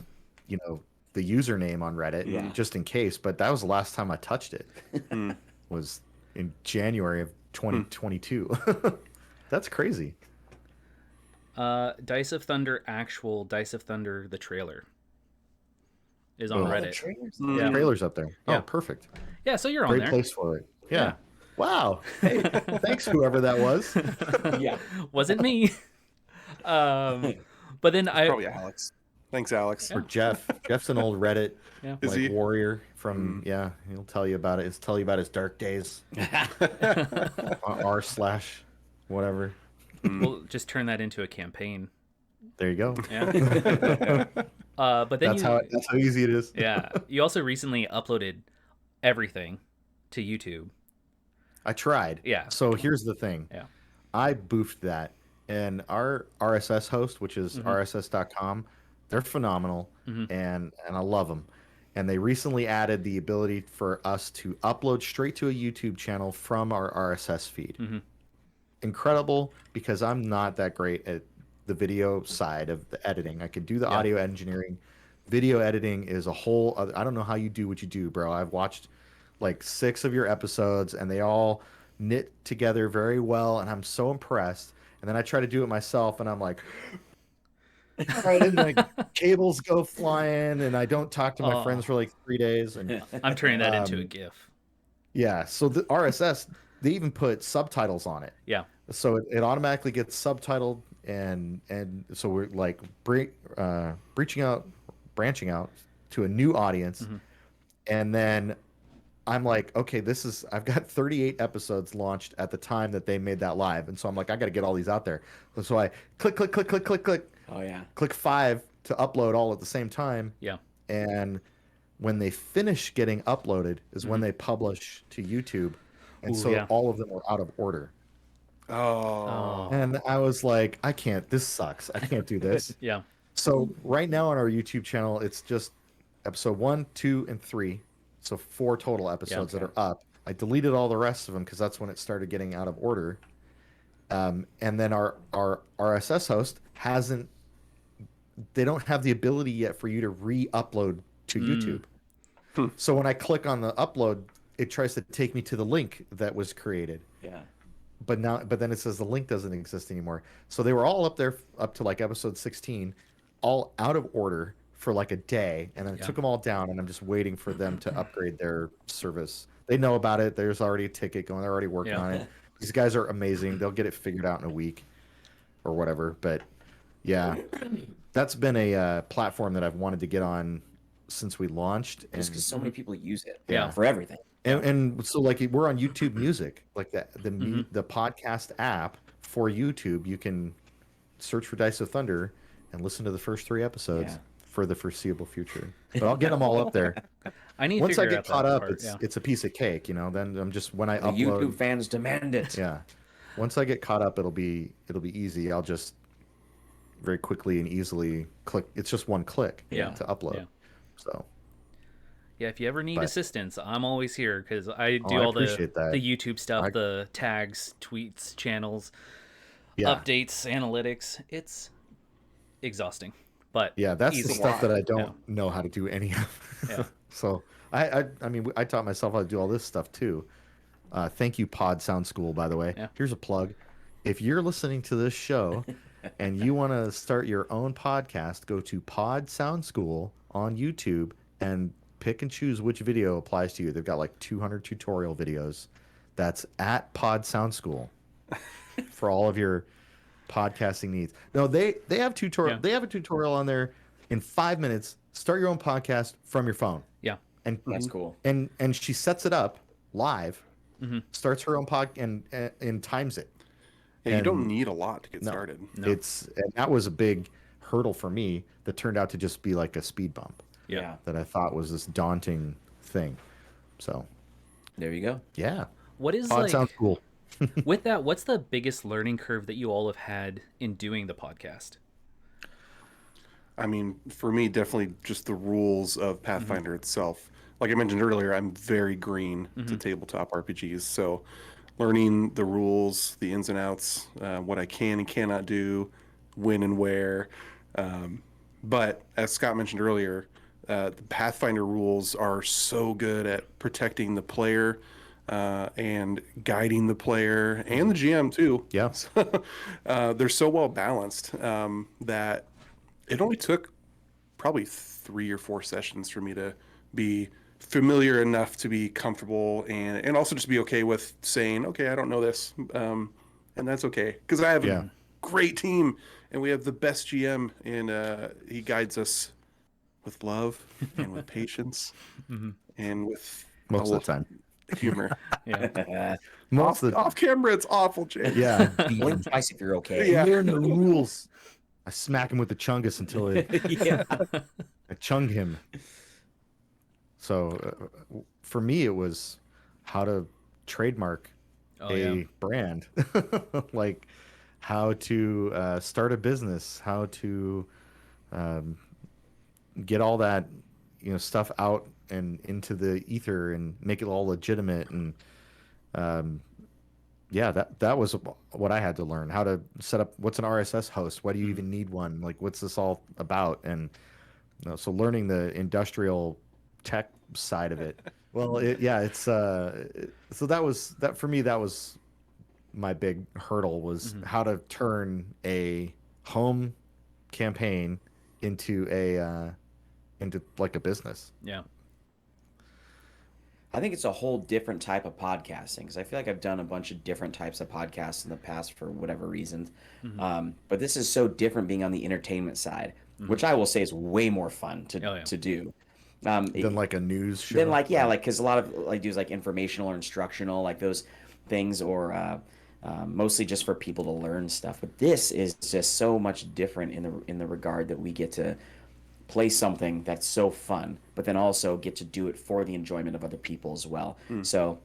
the username on Reddit Yeah. just in case. But that was the last time I touched it. Was in January of 2022. That's crazy. Dice of Thunder actual Dice of Thunder the trailer is on Oh, Reddit. The trailer's up there. Yeah. Oh, perfect. Yeah, so you're on Great there. place for it. Yeah. Yeah. Wow. Hey, thanks whoever that was. Yeah. Wasn't me. But then Probably Alex. Thanks, Alex. Or Jeff. Jeff's an old Reddit Yeah. Is he? warrior from he'll tell you about it. He'll tell you about his dark days. r/ whatever. We'll just turn that into a campaign. There you go. Yeah. But then That's how easy it is. yeah, you also recently uploaded everything to YouTube. I tried. Yeah. So here's the thing. Yeah. I boofed that, and our RSS host, which is rss.com, they're phenomenal, and I love them. And they recently added the ability for us to upload straight to a YouTube channel from our RSS feed. Incredible, because I'm not that great at the video side of the editing. I could do the audio engineering. Video editing is a whole other, I don't know how you do what you do, bro. I've watched like 6 of your episodes, and they all knit together very well, and I'm so impressed. And then I try to do it myself, and I'm like, right, and like cables go flying, and I don't talk to my friends for like 3 days. And I'm turning that into a GIF. yeah, so the RSS, they even put subtitles on it. Yeah. So it automatically gets subtitled, and so we're like branching out to a new audience, and then I'm like, okay, I've got 38 episodes launched at the time that they made that live, and so I'm like, I got to get all these out there. So I click. Oh yeah. Click 5 to upload all at the same time. Yeah. And when they finish getting uploaded is when they publish to YouTube, and Ooh, so yeah. all of them are out of order. Oh. And I was like, I can't. This sucks. I can't do this. Yeah. So right now on our YouTube channel, it's just episode 1, 2, and 3. So 4 total episodes that are up. I deleted all the rest of them because that's when it started getting out of order. And then our RSS host hasn't. They don't have the ability yet for you to re-upload to YouTube. So when I click on the upload, it tries to take me to the link that was created. Yeah. But then it says the link doesn't exist anymore. So they were all up there up to like episode 16, all out of order for like a day, and then I took them all down, and I'm just waiting for them to upgrade their service. They know about it. There's already a ticket going. They're already working on it. These guys are amazing. They'll get it figured out in a week or whatever. But yeah, that's been a platform that I've wanted to get on since we launched. Just because so many people use it Yeah. for everything. And so like we're on YouTube Music, like the podcast app for YouTube. You can search for Dice of Thunder and listen to the first 3 episodes for the foreseeable future. But I'll get them all up there. I need Once to I figure get out caught that up, part, it's a piece of cake, you know. Then I'm just when I The upload. YouTube fans demand it. Yeah, once I get caught up, it'll be easy. I'll just very quickly and easily click. It's just one click to upload. Yeah. So. Yeah, if you ever need assistance, I'm always here because I do I all the appreciate that. YouTube stuff, the tags, tweets, channels, Yeah. updates, analytics. It's exhausting, but Yeah, that's the easy. stuff that I don't know how to do any of. Yeah. So I mean, I taught myself how to do all this stuff too. Thank you, Pod Sound School, by the way. Yeah. Here's a plug. If you're listening to this show and you want to start your own podcast, go to Pod Sound School on YouTube and pick and choose which video applies to you. They've got like 200 tutorial videos. That's at Pod Sound School for all of your podcasting needs. No, they have tutorial. Yeah. They have a tutorial on there in 5 minutes. Start your own podcast from your phone. Yeah. And That's cool. And she sets it up live, starts her own pod and times it. Yeah, you And don't need a lot to get started. and that was a big hurdle for me that turned out to just be like a speed bump Yeah. that I thought was this daunting thing. So There you go. yeah, What is Pod like sounds cool. with that? What's the biggest learning curve that you all have had in doing the podcast? I mean, for me, definitely just the rules of Pathfinder itself. Like I mentioned earlier, I'm very green to tabletop RPGs. So learning the rules, the ins and outs, what I can and cannot do, when and where. But as Scott mentioned earlier, the Pathfinder rules are so good at protecting the player and guiding the player and the GM too. Yeah. They're so well balanced that it only took probably 3 or 4 sessions for me to be familiar enough to be comfortable and also just be okay with saying, okay, I don't know this. And that's okay. Because I have a great team and we have the best GM and he guides us with love and with patience and with Most of the time. humor. Yeah. Most of the Off camera, it's awful, Jay. yeah. Blink twice if you're okay. Yeah. Learn the rules. I smack him with the chungus until Yeah. I chung him. So for me, it was how to trademark a brand, like how to start a business, how to get all that stuff out and into the ether and make it all legitimate. And that was what I had to learn, how to set up. What's an RSS host? Why do you even need one? Like, what's this all about? And so learning the industrial tech side of it. Well, it's so that was for me. That was my big hurdle, was how to turn a home campaign into like a business. Yeah. I think it's a whole different type of podcasting because I feel like I've done a bunch of different types of podcasts in the past for whatever reasons. But this is so different being on the entertainment side, which I will say is way more fun to do. Than like a news show. Then because a lot of I do is like informational or instructional, like those things, or mostly just for people to learn stuff. But this is just so much different in the regard that we get to play something that's so fun, but then also get to do it for the enjoyment of other people as well. So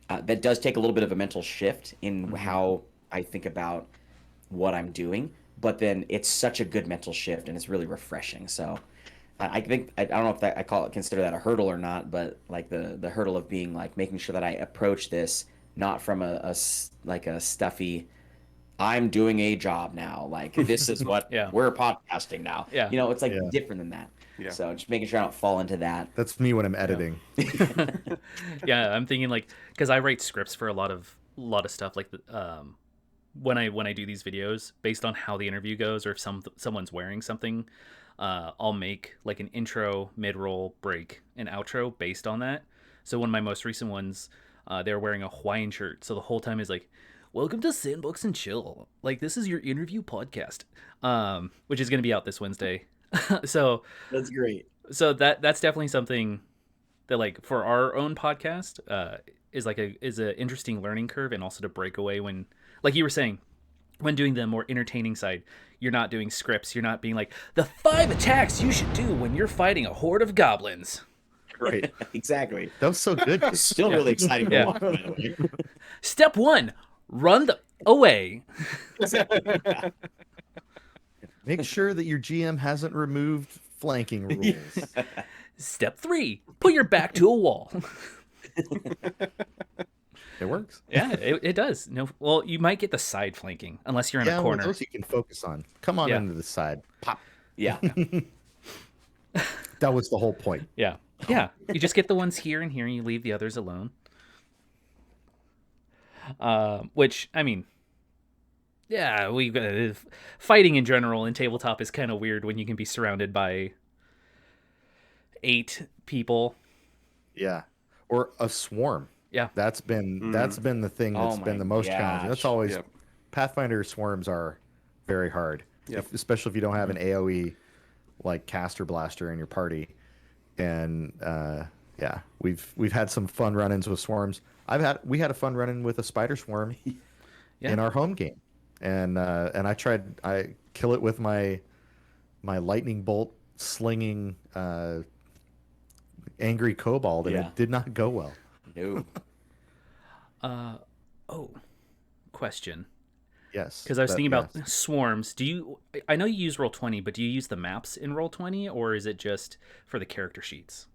that does take a little bit of a mental shift in how I think about what I'm doing, but then it's such a good mental shift and it's really refreshing. So I think I don't know if that I consider that a hurdle or not, but like the hurdle of being like making sure that I approach this not from like a stuffy I'm doing a job now. Like this is what Yeah. we're podcasting now. Yeah. It's like Yeah. different than that. Yeah. So just making sure I don't fall into that. That's me when I'm editing. Yeah, I'm thinking like because I write scripts for a lot of stuff like when I do these videos based on how the interview goes or if someone's wearing something, I'll make like an intro, mid-roll, break, and outro based on that. So one of my most recent ones, they're wearing a Hawaiian shirt, so the whole time is like, "Welcome to Sandbox and Chill. Like this is your interview podcast," which is going to be out this Wednesday. So That's great. so that's definitely something that like for our own podcast is like is a interesting learning curve, and also to break away when, like you were saying, when doing the more entertaining side, you're not doing scripts, you're not being like the 5 attacks you should do when you're fighting a horde of goblins. Right. Exactly. That was so good. Still really exciting to Yeah. watch, by the way. Step 1, run away. Make sure that your GM hasn't removed flanking rules. Step 3, put your back to a wall. It works. Yeah, it does. No, well, you might get the side flanking unless you're in Yeah, a well, corner. those you can focus on. Come on Yeah. into the side. Pop. Yeah. That was the whole point. Yeah. Yeah. You just get the ones here and here and you leave the others alone. Which, I mean, yeah, fighting in general in tabletop is kind of weird when you can be surrounded by 8 people. Yeah. Or a swarm. Yeah. That's been the thing Oh that's been my the most challenging. That's gosh. always Yep. Pathfinder swarms are very hard. Yep. Especially if you don't have an AoE like caster blaster in your party. And yeah, we've had some fun run-ins with swarms. We had a fun run-in with a spider swarm Yeah. in our home game. And I kill it with my lightning bolt slinging angry kobold, and Yeah. it did not go well. No. Oh, question. Yes. Because I was thinking about yes. swarms. I know you use Roll20, but do you use the maps in Roll20, or is it just for the character sheets?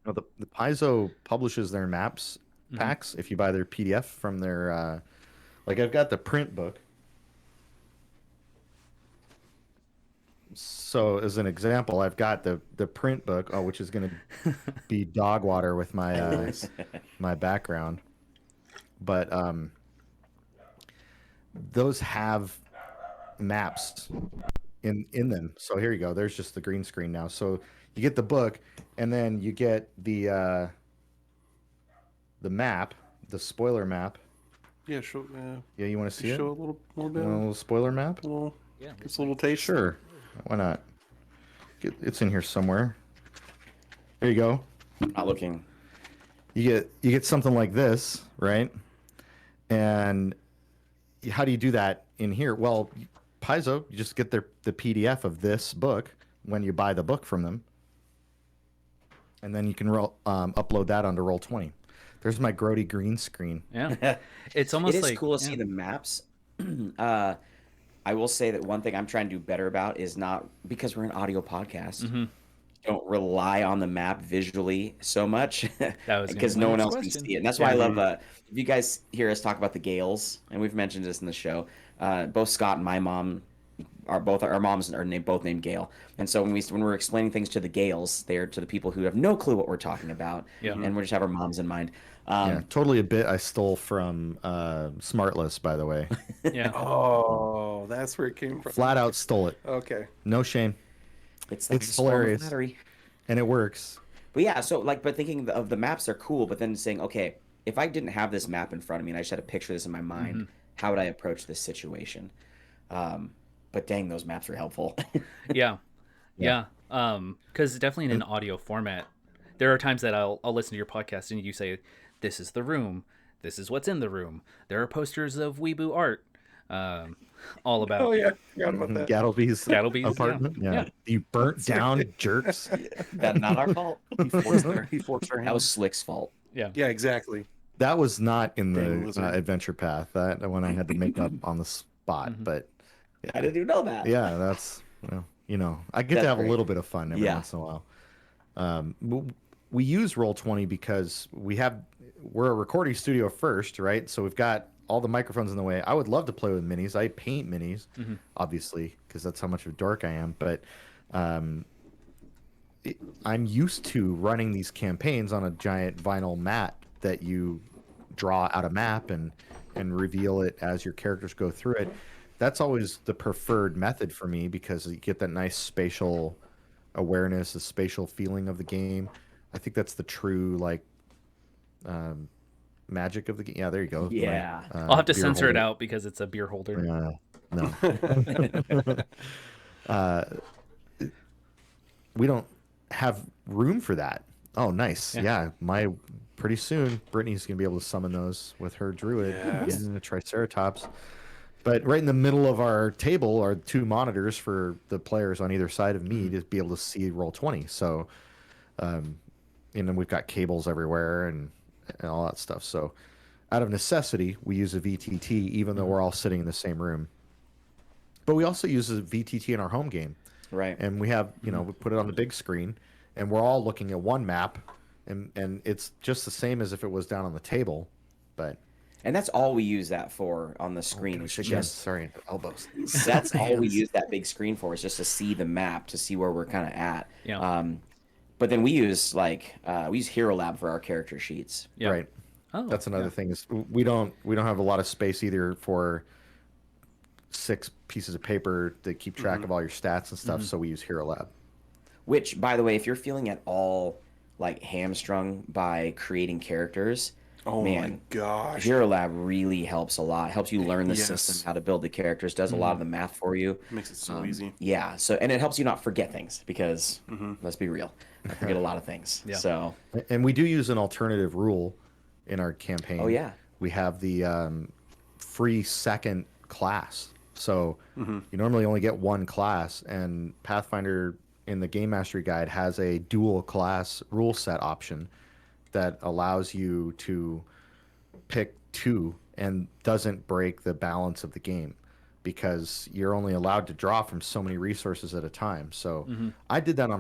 No, the Paizo publishes their maps packs if you buy their PDF from their like I've got the print book. So as an example, I've got the print book, which is going to be dog water with my my background. But those have maps in them. So here you go. There's just the green screen now. So you get the book, and then you get the map, the spoiler map. Yeah, show. Yeah, you want to see it? Show a little You bit. want a little spoiler map? A little. Yeah. It's a little taste. Sure. Why not? It's in here somewhere. There you go. Not looking. You get something like this, right? And how do you do that in here? Well, Paizo, you just get the PDF of this book when you buy the book from them, and then you can upload that onto Roll20. There's my grody green screen. Yeah. It's almost It is like cool to see the maps. I will say that one thing I'm trying to do better about is not, because we're an audio podcast, don't rely on the map visually so much That was gonna because be no my one next else question. can see it. And that's why I love if you guys hear us talk about the Gales, and we've mentioned this in the show, both Scott and my mom our moms are both named Gail. And so when we're explaining things to the Gales, they're to the people who have no clue what we're talking about. Yeah. And we just have our moms in mind. Yeah, totally a bit I stole from Smartless, by the way. Yeah. Oh, that's where it came from. Flat out stole it. Okay. No shame. It's like It's a form of hilarious. flattery. And it works. But yeah, so but thinking of the maps are cool, but then saying, okay, if I didn't have this map in front of me and I just had to picture this in my mind, how would I approach this situation? But dang, those maps are helpful. Yeah. Yeah. Because definitely in an audio format, there are times that I'll listen to your podcast and you say, this is the room. This is what's in the room. There are posters of Weeboo art. All about Oh yeah, forgot about that. Gattleby's Gattleby's, apartment. yeah. Yeah. You burnt down jerks. That's not our fault. He forced our hand. That was Slick's fault. Yeah. Yeah, exactly. That was not in Dang the lizard. adventure path. That one I had to make up on the spot. But I didn't even know that. yeah, that's, well, I get to That's have a great. little bit of fun every Yeah. once in a while. We use Roll20 because we're a recording studio first, right? So we've got all the microphones in the way. I would love to play with minis. I paint minis, obviously, because that's how much of a dork I am. But I'm used to running these campaigns on a giant vinyl mat that you draw out a map and reveal it as your characters go through it. That's always the preferred method for me because you get that nice spatial awareness, the spatial feeling of the game. I think that's the true magic of the game. Yeah, there you go. Yeah. I'll have to beer censor it holder. out because it's a beer holder. No. We don't have room for that. Oh, nice. Yeah, pretty soon Brittany's gonna be able to summon those with her druid in the Triceratops. But right in the middle of our table are 2 monitors for the players on either side of me to be able to see Roll20. So, and then we've got cables everywhere and all that stuff. So, out of necessity, we use a VTT even though we're all sitting in the same room. But we also use a VTT in our home game. Right. And we have, we put it on the big screen, and we're all looking at one map, and it's just the same as if it was down on the table, but. And that's all we use that for on the screen. Sorry, elbows. That's all we use that big screen for, is just to see the map, to see where we're kind of at. Yeah. But then we use we use Hero Lab for our character sheets. Yeah. Right. Oh, That's another thing is we don't have a lot of space either for 6 pieces of paper to keep track of all your stats and stuff. So we use Hero Lab. Which, by the way, if you're feeling at all like hamstrung by creating characters, Oh man, my gosh. Hero Lab really helps a lot. Helps you learn the Yes. system, how to build the characters, does a lot of the math for you. Makes it so easy. Yeah, so and it helps you not forget things because let's be real, I forget a lot of things. Yeah. So And we do use an alternative rule in our campaign. Oh, yeah. We have the free second class. So you normally only get one class, and Pathfinder in the Game Mastery Guide has a dual class rule set option that allows you to pick 2 and doesn't break the balance of the game because you're only allowed to draw from so many resources at a time. So I did that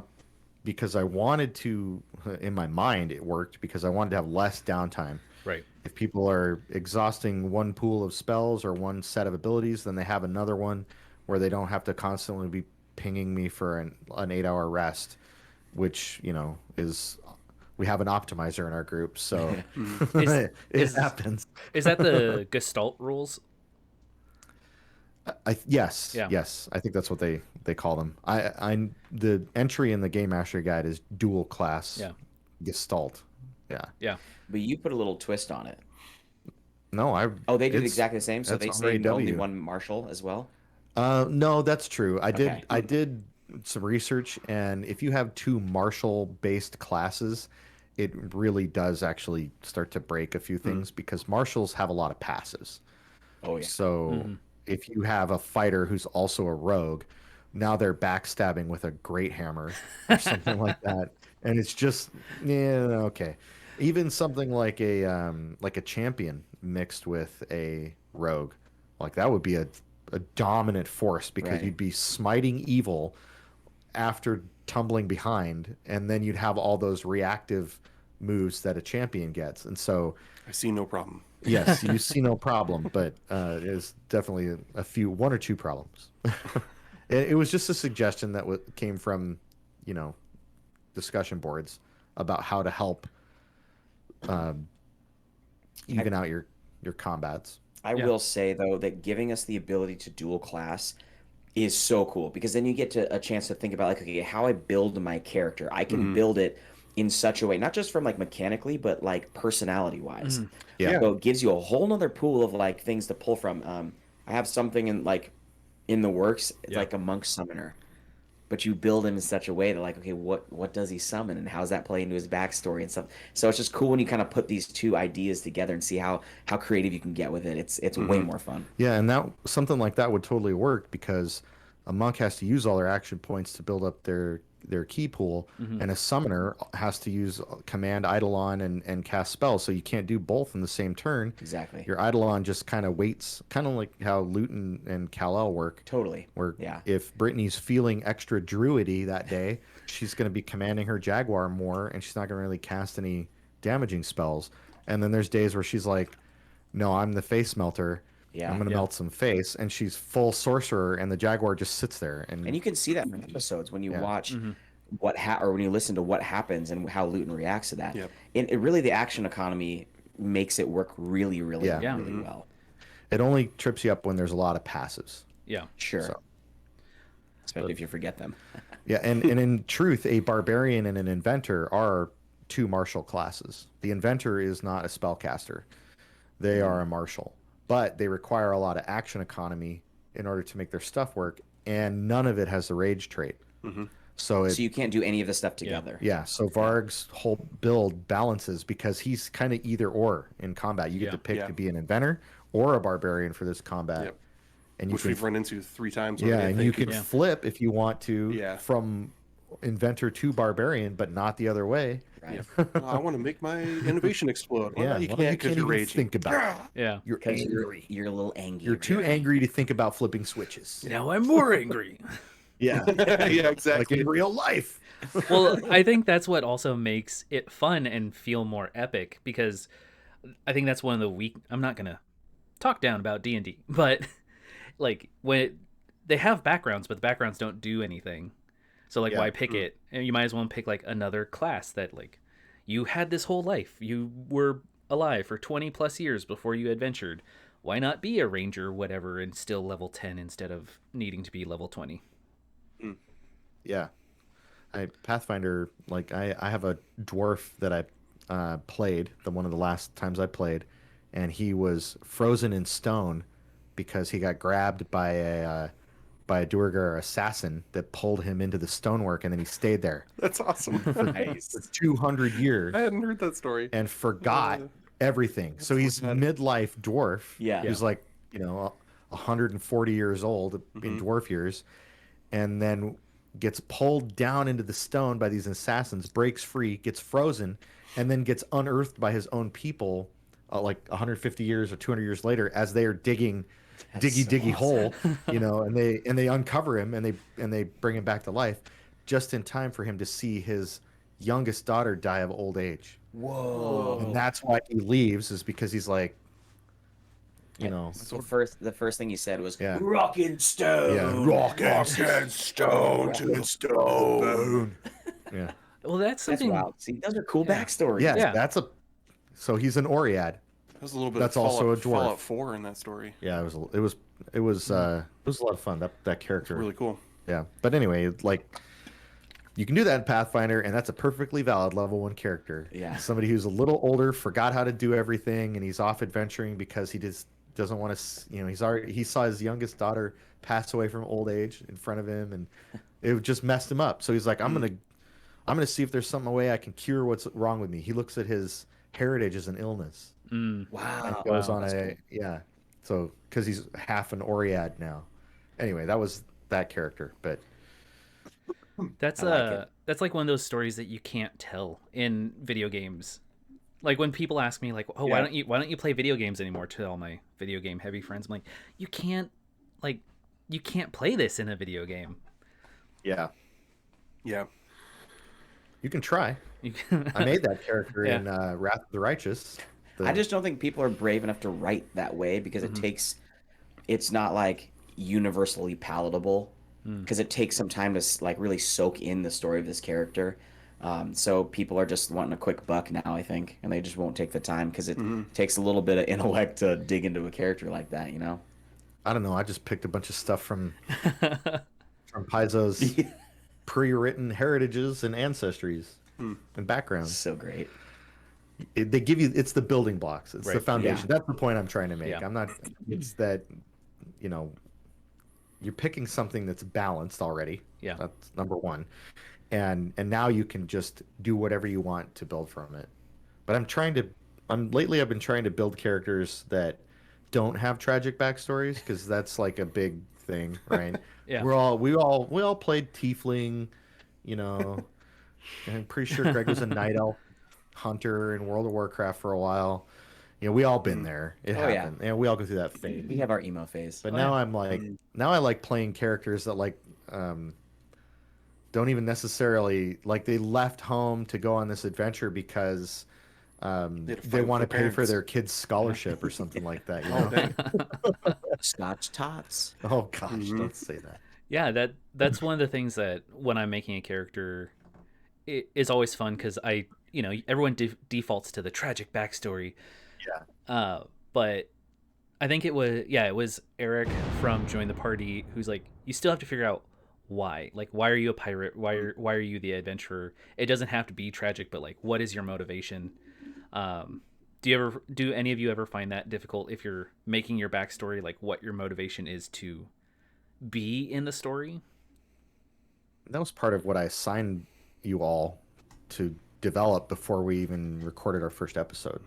because I wanted to, in my mind, it worked because I wanted to have less downtime. Right. If people are exhausting one pool of spells or one set of abilities, then they have another one where they don't have to constantly be pinging me for an 8-hour rest, which, is, we have an optimizer in our group, so it happens. Is that the Gestalt rules? Yes, Yeah. yes, I think that's what they call them. The entry in the Game Mastery Guide is dual class Gestalt. Yeah. Yeah. but you put a little twist on it. No, They did it's- exactly the same. So that's they say only RAW. one martial as well. No, that's true. Okay. I did some research, and if you have 2 martial-based classes, it really does actually start to break a few things because martials have a lot of passives. Oh yeah. So if you have a fighter who's also a rogue, now they're backstabbing with a great hammer or something like that, and it's just okay. Even something like a champion mixed with a rogue, like that would be a dominant force because Right. you'd be smiting evil after tumbling behind, and then you'd have all those reactive moves that a champion gets. And so I see no problem. yes, you see no problem, but there's definitely one or two problems. It was just a suggestion that came from, discussion boards about how to help even out your combats. I will say though that giving us the ability to dual class is so cool because then you get a chance to think about like, okay, how I build my character. I can build it in such a way, not just from like mechanically, but like personality wise. Yeah. So it gives you a whole nother pool of like things to pull from. I have something in the works. It's like a monk summoner, but you build him in such a way that like, okay, what does he summon and how does that play into his backstory and stuff. So it's just cool when you kind of put these two ideas together and see how creative you can get with it. It's way more fun. Yeah, and something like that would totally work because a monk has to use all their action points to build up their their key pool, Mm-hmm. and a summoner has to use command Eidolon and cast spells, so you can't do both in the same turn. Exactly. Your Eidolon just kind of waits, kind of like how Luton and Kal-El work. Totally. Where Yeah. if Brittany's feeling extra druidy that day, she's going to be commanding her Jaguar more, and she's not going to really cast any damaging spells. And then there's days where she's like, no, I'm the face melter. Yeah. I'm going to melt some face. And she's full sorcerer, and the Jaguar just sits there. And you can see that in episodes when you watch Mm-hmm. or when you listen to what happens and how Luton reacts to that. Yep. It really, the action economy makes it work really, really, Yeah. really well. It only trips you up when there's a lot of passives. Yeah. Sure. So. Especially if you forget them. Yeah, and in truth, a barbarian and an inventor are two martial classes. The inventor is not a spellcaster. They are a martial. But they require a lot of action economy in order to make their stuff work, and none of it has the rage trait. So So you can't do any of the stuff together. yeah, so Varg's whole build balances because he's kind of either or in combat. You get to pick to be an inventor or a barbarian for this combat. Yep. And you Which can, we've run into 3 times. yeah, already, I and think. you can flip if you want to Yeah. from inventor to barbarian, but not the other way. Right. Oh, I want to make my innovation explode. Well, Yeah, you well, can't because you're even raging. think about it. Yeah. You're Because angry. you're a little angry. You're too angry to think about flipping switches. Now I'm more angry. Yeah, Yeah, like exactly. in real life. Well, I think that's what also makes it fun and feel more epic, because I think that's one of the weak. I'm not gonna talk down about D&D, but like when they have backgrounds, but the backgrounds don't do anything. So like, why pick it? And you might as well pick like another class that like you had this whole life. You were alive for 20 plus years before you adventured. Why not be a ranger, whatever, and still level 10 instead of needing to be level 20? Yeah, Pathfinder. Like I have a dwarf that I played one of the last times I played, and he was frozen in stone because he got grabbed by a Duergar assassin that pulled him into the stonework, and then he stayed there That's awesome. Nice. for 200 years I hadn't heard that story. and forgot everything. So he's midlife dwarf. Yeah. He's like 140 years old in dwarf years, and then gets pulled down into the stone by these assassins, breaks free, gets frozen, and then gets unearthed by his own people like 150 years or 200 years later as they are digging diggy hole, and they uncover him and they bring him back to life just in time for him to see his youngest daughter die of old age. Whoa. And that's why he leaves, is because he's like, So the first thing he said was Yeah. rock and stone. yeah, Rock and stone to the stone. yeah. Well, that's That's something. wild. See, those are cool backstories. Yeah, Yeah. so he's an Oread. There's a little bit. That's of also a Fallout, dwarf. Fallout 4 in that story. Yeah, it was a lot of fun. That character. Really cool. Yeah, but anyway, like you can do that in Pathfinder, and that's a perfectly valid level 1 character. Yeah. Somebody who's a little older, forgot how to do everything, and he's off adventuring because he just doesn't want to. He saw his youngest daughter pass away from old age in front of him, and it just messed him up. So he's like, I'm gonna see if there's some way I can cure what's wrong with me. He looks at his heritage as an illness. Wow. Goes Wow, on a yeah. So because he's half an Oread now. Anyway, that was that character, but. That's I like that's like one of those stories that you can't tell in video games. Like when people ask me like, "Oh, why don't you play video games anymore?" To all my video game heavy friends, I'm like, you can't play this in a video game. Yeah, Yeah. you can try. You I made that character Yeah. in Wrath of the Righteous. I just don't think people are brave enough to write that way because it's not like universally palatable because it takes some time to like really soak in the story of this character. So people are just wanting a quick buck now, I think, and they just won't take the time because it takes a little bit of intellect to dig into a character like that, I don't know. I just picked a bunch of stuff from Paizo's pre-written heritages and ancestries and backgrounds. So great. They give you it's the building blocks. It's the Right. foundation. That's the point I'm trying to make. Yeah. I'm not. It's that you're picking something that's balanced already. Yeah. That's number one, and now you can just do whatever you want to build from it. But lately I've been trying to build characters that don't have tragic backstories because that's like a big thing, right? Yeah. We all played Tiefling, You know, I'm pretty sure Greg was a night elf hunter in World of Warcraft for a while. You know, we all been there. It Oh, yeah. happened. And we all go through that phase. We have our emo phase. But Oh, now yeah. I'm like, now I like playing characters that like don't even necessarily like they left home to go on this adventure because They had to they fight want to with their pay for parents. their kid's scholarship or something like that. You know? Dang. Scotch tots. Oh gosh, don't say that. Yeah, that's one of the things that when I'm making a character, it is always fun because everyone defaults to the tragic backstory. Yeah. But I think it was Eric from Join the Party who's like, you still have to figure out why. Like, why are you a pirate? Why are you the adventurer? It doesn't have to be tragic, but like, what is your motivation? Do any of you ever find that difficult if you're making your backstory, like what your motivation is to be in the story? That was part of what I assigned you all to develop before we even recorded our first episode,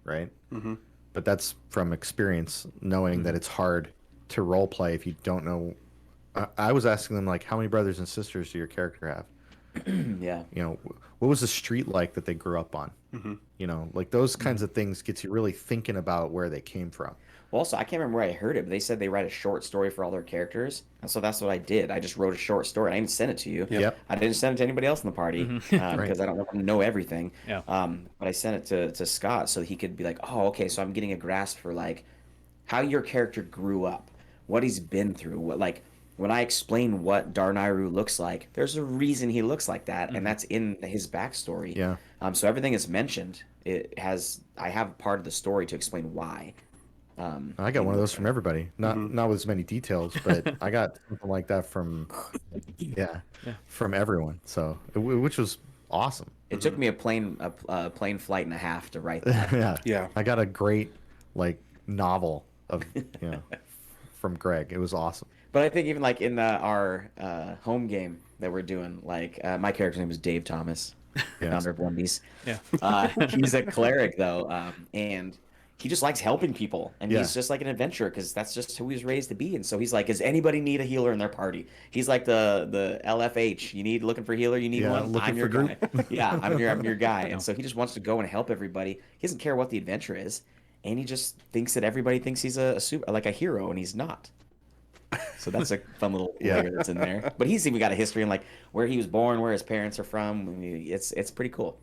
right? Mm-hmm. But that's from experience, knowing that it's hard to role play if you don't know. I was asking them like, how many brothers and sisters do your character have? Yeah. You know, what was the street like that they grew up on? You know, like those kinds of things gets you really thinking about where they came from. Well, also, I can't remember where I heard it, but they said they write a short story for all their characters. And so that's what I did. I just wrote a short story. And I didn't send it to you. Yep. I didn't send it to anybody else in the party because I don't know everything. Yeah. But I sent it to Scott so he could be like, oh, okay, so I'm getting a grasp for like how your character grew up, what he's been through, what like when I explain what Darnayru looks like, there's a reason he looks like that, and that's in his backstory. Yeah. So everything is mentioned. I have part of the story to explain why. I got one of those from everybody. Not with as many details, but I got something like that from from everyone. So which was awesome. It took me a plane flight and a half to write that. Yeah. I got a great like novel of from Greg. It was awesome. But I think even like in our home game that we're doing, like my character's name is Dave Thomas, founder of Wendy's. Yeah. He's a cleric though, and he just likes helping people, and Yeah. he's just like an adventurer because that's just who he was raised to be. And so he's like, does anybody need a healer in their party? He's like the LFH. You need looking for a healer. You need Yeah, one. looking I'm your for guy. group. Yeah, I'm your guy. And so he just wants to go and help everybody. He doesn't care what the adventure is, and he just thinks that everybody thinks he's a super like a hero, and he's not. So that's a fun little layer that's in there. But he's even got a history and like where he was born, where his parents are from. I mean, it's pretty cool.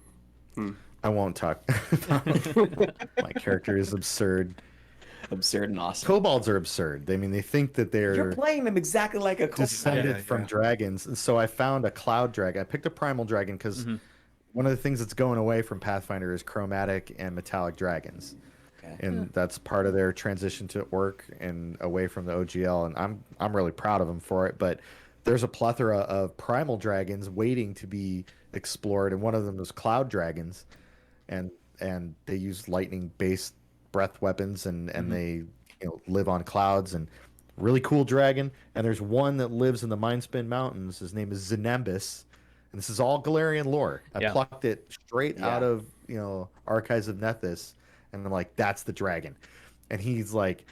I won't talk. My character is absurd. Absurd and awesome. Kobolds are absurd. I mean, they think that You're they're playing them exactly like a kobold. descended from dragons. And so I found a cloud dragon. I picked a primal dragon because one of the things that's going away from Pathfinder is chromatic and metallic dragons. Okay. And that's part of their transition to work and away from the OGL. And I'm really proud of them for it. But there's a plethora of primal dragons waiting to be explored, and one of them is cloud dragons, and they use lightning based breath weapons, and they live on clouds, and really cool dragon. And there's one that lives in the Mindspin Mountains. His name is Zenembus, and this is all Galarian lore. I plucked it straight out of Archives of Nethys, and I'm like, that's the dragon. And he's like,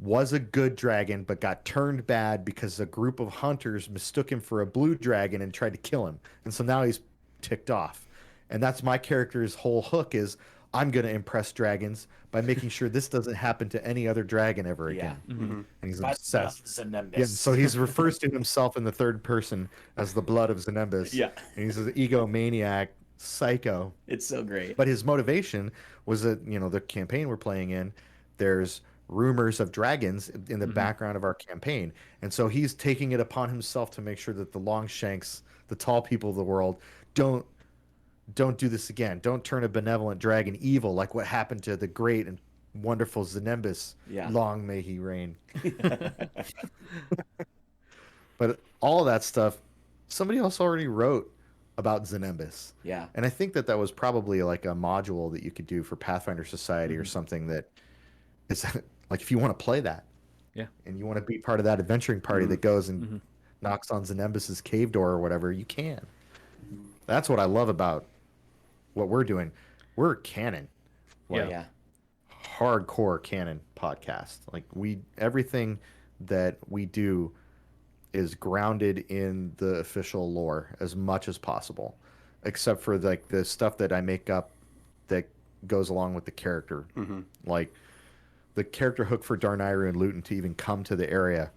was a good dragon, but got turned bad because a group of hunters mistook him for a blue dragon and tried to kill him. And so now he's ticked off. And that's my character's whole hook is I'm going to impress dragons by making sure this doesn't happen to any other dragon ever again. And he's obsessed. Yeah, so he refers to himself in the third person as the blood of Zenembus. Yeah. And he's an egomaniac psycho. It's so great. But his motivation was that, the campaign we're playing in, there's rumors of dragons in the background of our campaign. And so he's taking it upon himself to make sure that the Longshanks, the tall people of the world, don't do this again. Don't turn a benevolent dragon evil like what happened to the great and wonderful Zenembus. Yeah. Long may he reign. But all of that stuff, somebody else already wrote about Zenembus. Yeah. And I think that was probably like a module that you could do for Pathfinder Society or something that is like if you want to play that. Yeah. And you want to be part of that adventuring party that goes and knocks on Zenembus's cave door or whatever, you can. That's what I love about what we're doing. We're canon. Yeah. Hardcore canon podcast. Like everything that we do is grounded in the official lore as much as possible, except for like the stuff that I make up that goes along with the character. Like the character hook for Darnayru and Luton to even come to the area.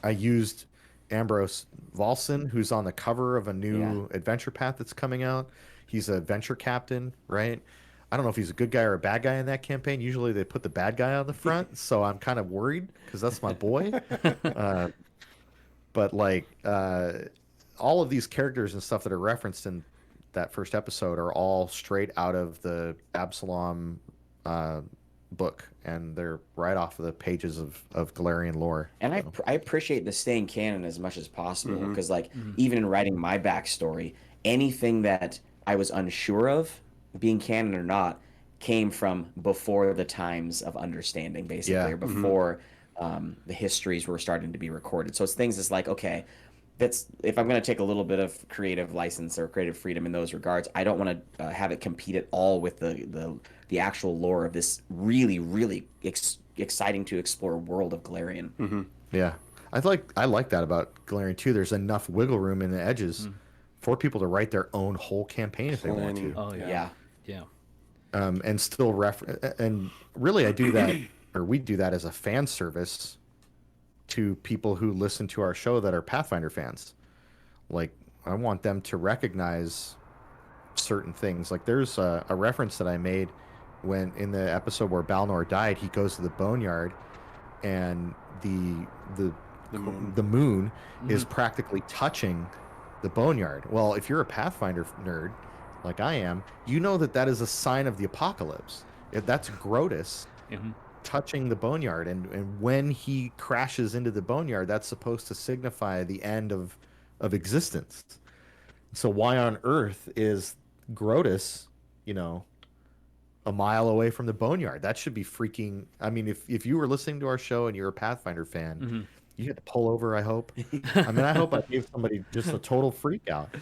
I used Ambrose Valson, who's on the cover of a new adventure path that's coming out. He's a venture captain, right? I don't know if he's a good guy or a bad guy in that campaign. Usually they put the bad guy on the front, so I'm kind of worried because that's my boy. uh, but like all of these characters and stuff that are referenced in that first episode are all straight out of the Absalom book, and they're right off of the pages of Galarian lore. And I appreciate the staying canon as much as possible because, like, even in writing my backstory, anything that I was unsure of, being canon or not, came from before the times of understanding, basically, or before the histories were starting to be recorded. So it's things that's like, okay, that's if I'm going to take a little bit of creative license or creative freedom in those regards, I don't want to have it compete at all with the actual lore of this really, really exciting to explore world of Galarian. Yeah, I like that about Galarian too. There's enough wiggle room in the edges for people to write their own whole campaign if they want to. Oh yeah. Yeah. And still and really I do that, or we do that as a fan service to people who listen to our show that are Pathfinder fans. Like, I want them to recognize certain things. Like, there's a reference that I made when in the episode where Balnor died, he goes to the boneyard, and the moon is practically touching the boneyard. Well, if you're a Pathfinder nerd like I am, you know that that is a sign of the apocalypse. If that's Grotus touching the boneyard, and when he crashes into the boneyard, that's supposed to signify the end of existence. So why on earth is Grotus, a mile away from the boneyard? That should be freaking. I mean, if you were listening to our show and you're a Pathfinder fan, you had to pull over, I hope. I mean, I hope I gave somebody just a total freak out.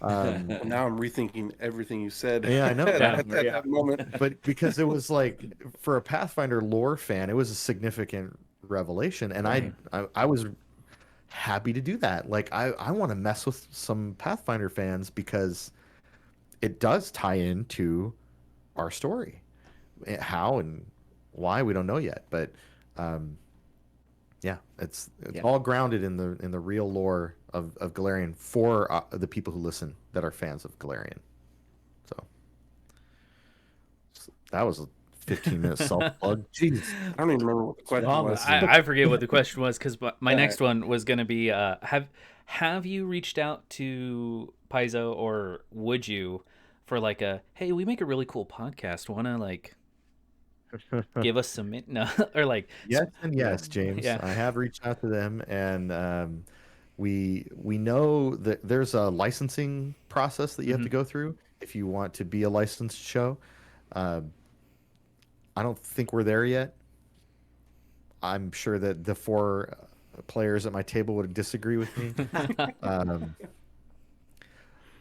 Well, now I'm rethinking everything you said. Yeah, I know. at that moment. But because it was like, for a Pathfinder lore fan, it was a significant revelation, and I was happy to do that. Like, I want to mess with some Pathfinder fans because it does tie into our story. How and why, we don't know yet, but yeah, it's all grounded in the real lore of Galarian for the people who listen that are fans of Galarian. So that was a 15-minute self-plug. Jeez. I don't even remember what the question was. I forget what the question was, because my next one was going to be, have you reached out to Paizo, or would you, for like hey, we make a really cool podcast, want to like give us some or like yes and yes, James. I have reached out to them, and we know that there's a licensing process that you have to go through if you want to be a licensed show. I don't think we're there yet. I'm sure that the 4 players at my table would disagree with me.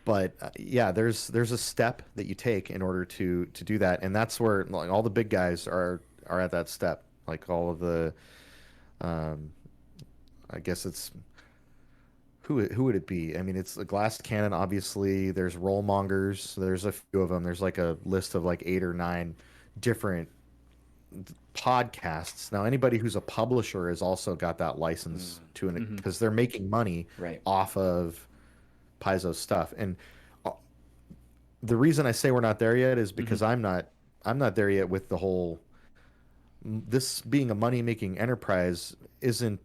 But yeah, there's a step that you take in order to do that, and that's where like all the big guys are at that step. Like all of the, I guess it's who would it be? I mean, it's the Glass Cannon, obviously. There's Rollmongers. There's a few of them. There's like a list of like 8 or 9 different podcasts. Now, anybody who's a publisher has also got that license to an, because they're making money off of Paizo's stuff. And the reason I say we're not there yet is because I'm not there yet with the whole, this being a money-making enterprise isn't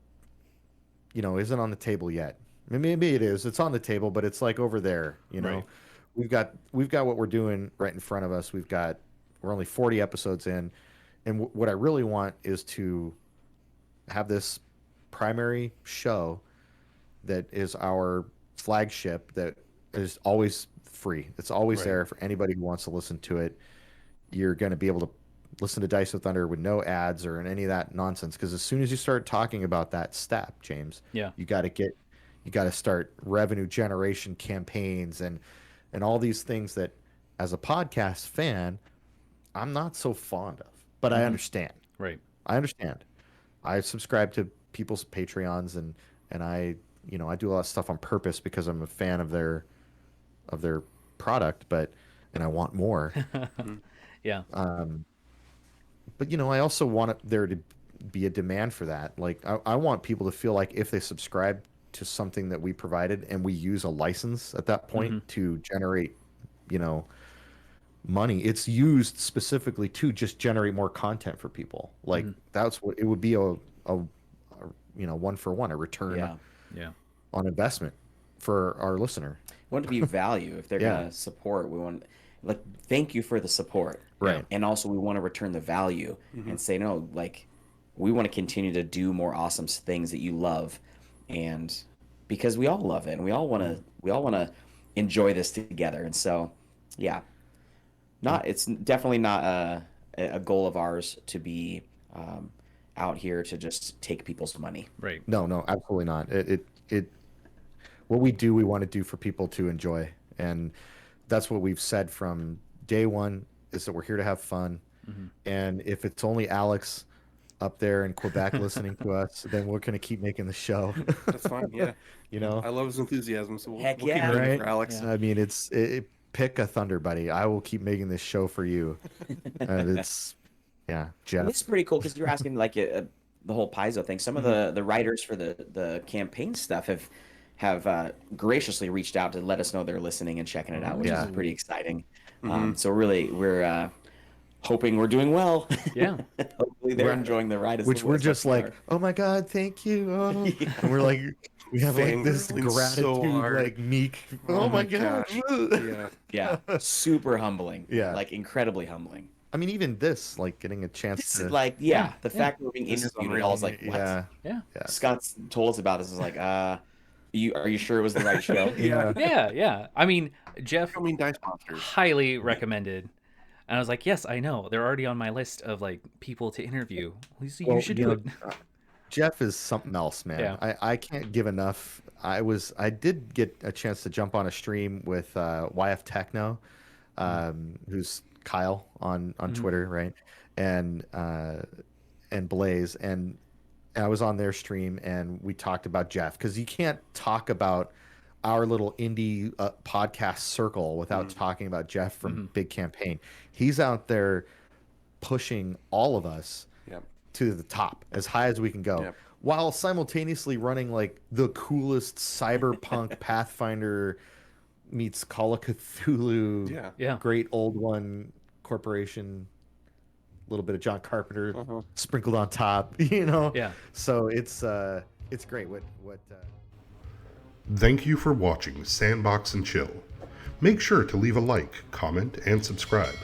on the table yet. Maybe it is. It's on the table, but it's like over there, Right. We've got what we're doing right in front of us. We're only 40 episodes in, and what I really want is to have this primary show that is our flagship, that is always free. It's always there for anybody who wants to listen to it. You're going to be able to listen to Dice with Thunder with no ads or any of that nonsense, because as soon as you start talking about that step, James, you got to start revenue generation campaigns and all these things that, as a podcast fan, I'm not so fond of, but I understand. Right. I understand. I subscribe to people's Patreons, and I I do a lot of stuff on purpose because I'm a fan of their product, and I want more. Yeah. But I also want there to be a demand for that. Like I want people to feel like if they subscribe to something that we provided and we use a license at that point to generate, money, it's used specifically to just generate more content for people. Like that's what it would be a one for one, a return Yeah. on investment for our listener. We want it to be value. If they're Yeah. gonna support, we want like thank you for the support, Right. And also we want to return the value and say no, like we want to continue to do more awesome things that you love, and because we all love it and we all want to enjoy this together. And so, yeah, it's definitely not a goal of ours to be out here to just take people's money. Right. No, absolutely not. It what we do, we want to do for people to enjoy, and that's what we've said from day one, is that we're here to have fun. And if it's only Alex up there in Quebec listening to us, then we're going to keep making the show. That's fine. Yeah. I I love his enthusiasm. So Heck we'll keep yeah. doing it Right? for Alex. I mean, pick a thunder buddy. I will keep making this show for you. And Jeff. It's pretty cool because you're asking like the whole Paizo thing. Some of the writers for the campaign stuff have graciously reached out to let us know they're listening and checking it out, which is pretty exciting. So really, we're hoping we're doing well. Yeah. Hopefully they're enjoying the ride. Which we're just like, oh my God, thank you. Oh. And we're like, we have like this Fangirling gratitude, so hard. like meek. Oh my God. Yeah. yeah, super humbling. Yeah. Like incredibly humbling. I mean, even this, like getting a chance It's to, like, the fact that we're being This is interviewed, unreal. I was like, what? yeah. Scott's told us about this. Is like, are you sure it was the right show? Yeah. Yeah. I mean, Jeff I mean, dice monsters. highly recommended. And I was like, yes, I know. They're already on my list of like people to interview. You should do it. Jeff is something else, man. Yeah. I can't give enough. I did get a chance to jump on a stream with YF Techno, who's Kyle on Twitter, right? And Blaze, and I was on their stream and we talked about Jeff, because you can't talk about our little indie podcast circle without talking about Jeff from Big Campaign. He's out there pushing all of us to the top, as high as we can go, while simultaneously running like the coolest cyberpunk Pathfinder meets Call of Cthulhu, Yeah. great old one corporation, a little bit of John Carpenter sprinkled on top, Yeah. So it's great. What Thank you for watching Sandbox and Chill. Make sure to leave a like, comment, and subscribe.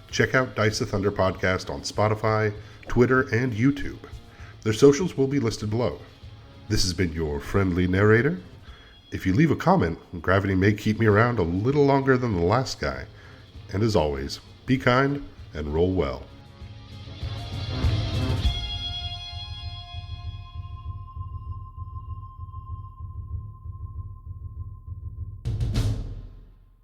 Check out Dice of Thunder Podcast on Spotify, Twitter, and YouTube. Their socials will be listed below. This has been your friendly narrator. If you leave a comment, gravity may keep me around a little longer than the last guy. And as always, be kind and roll well.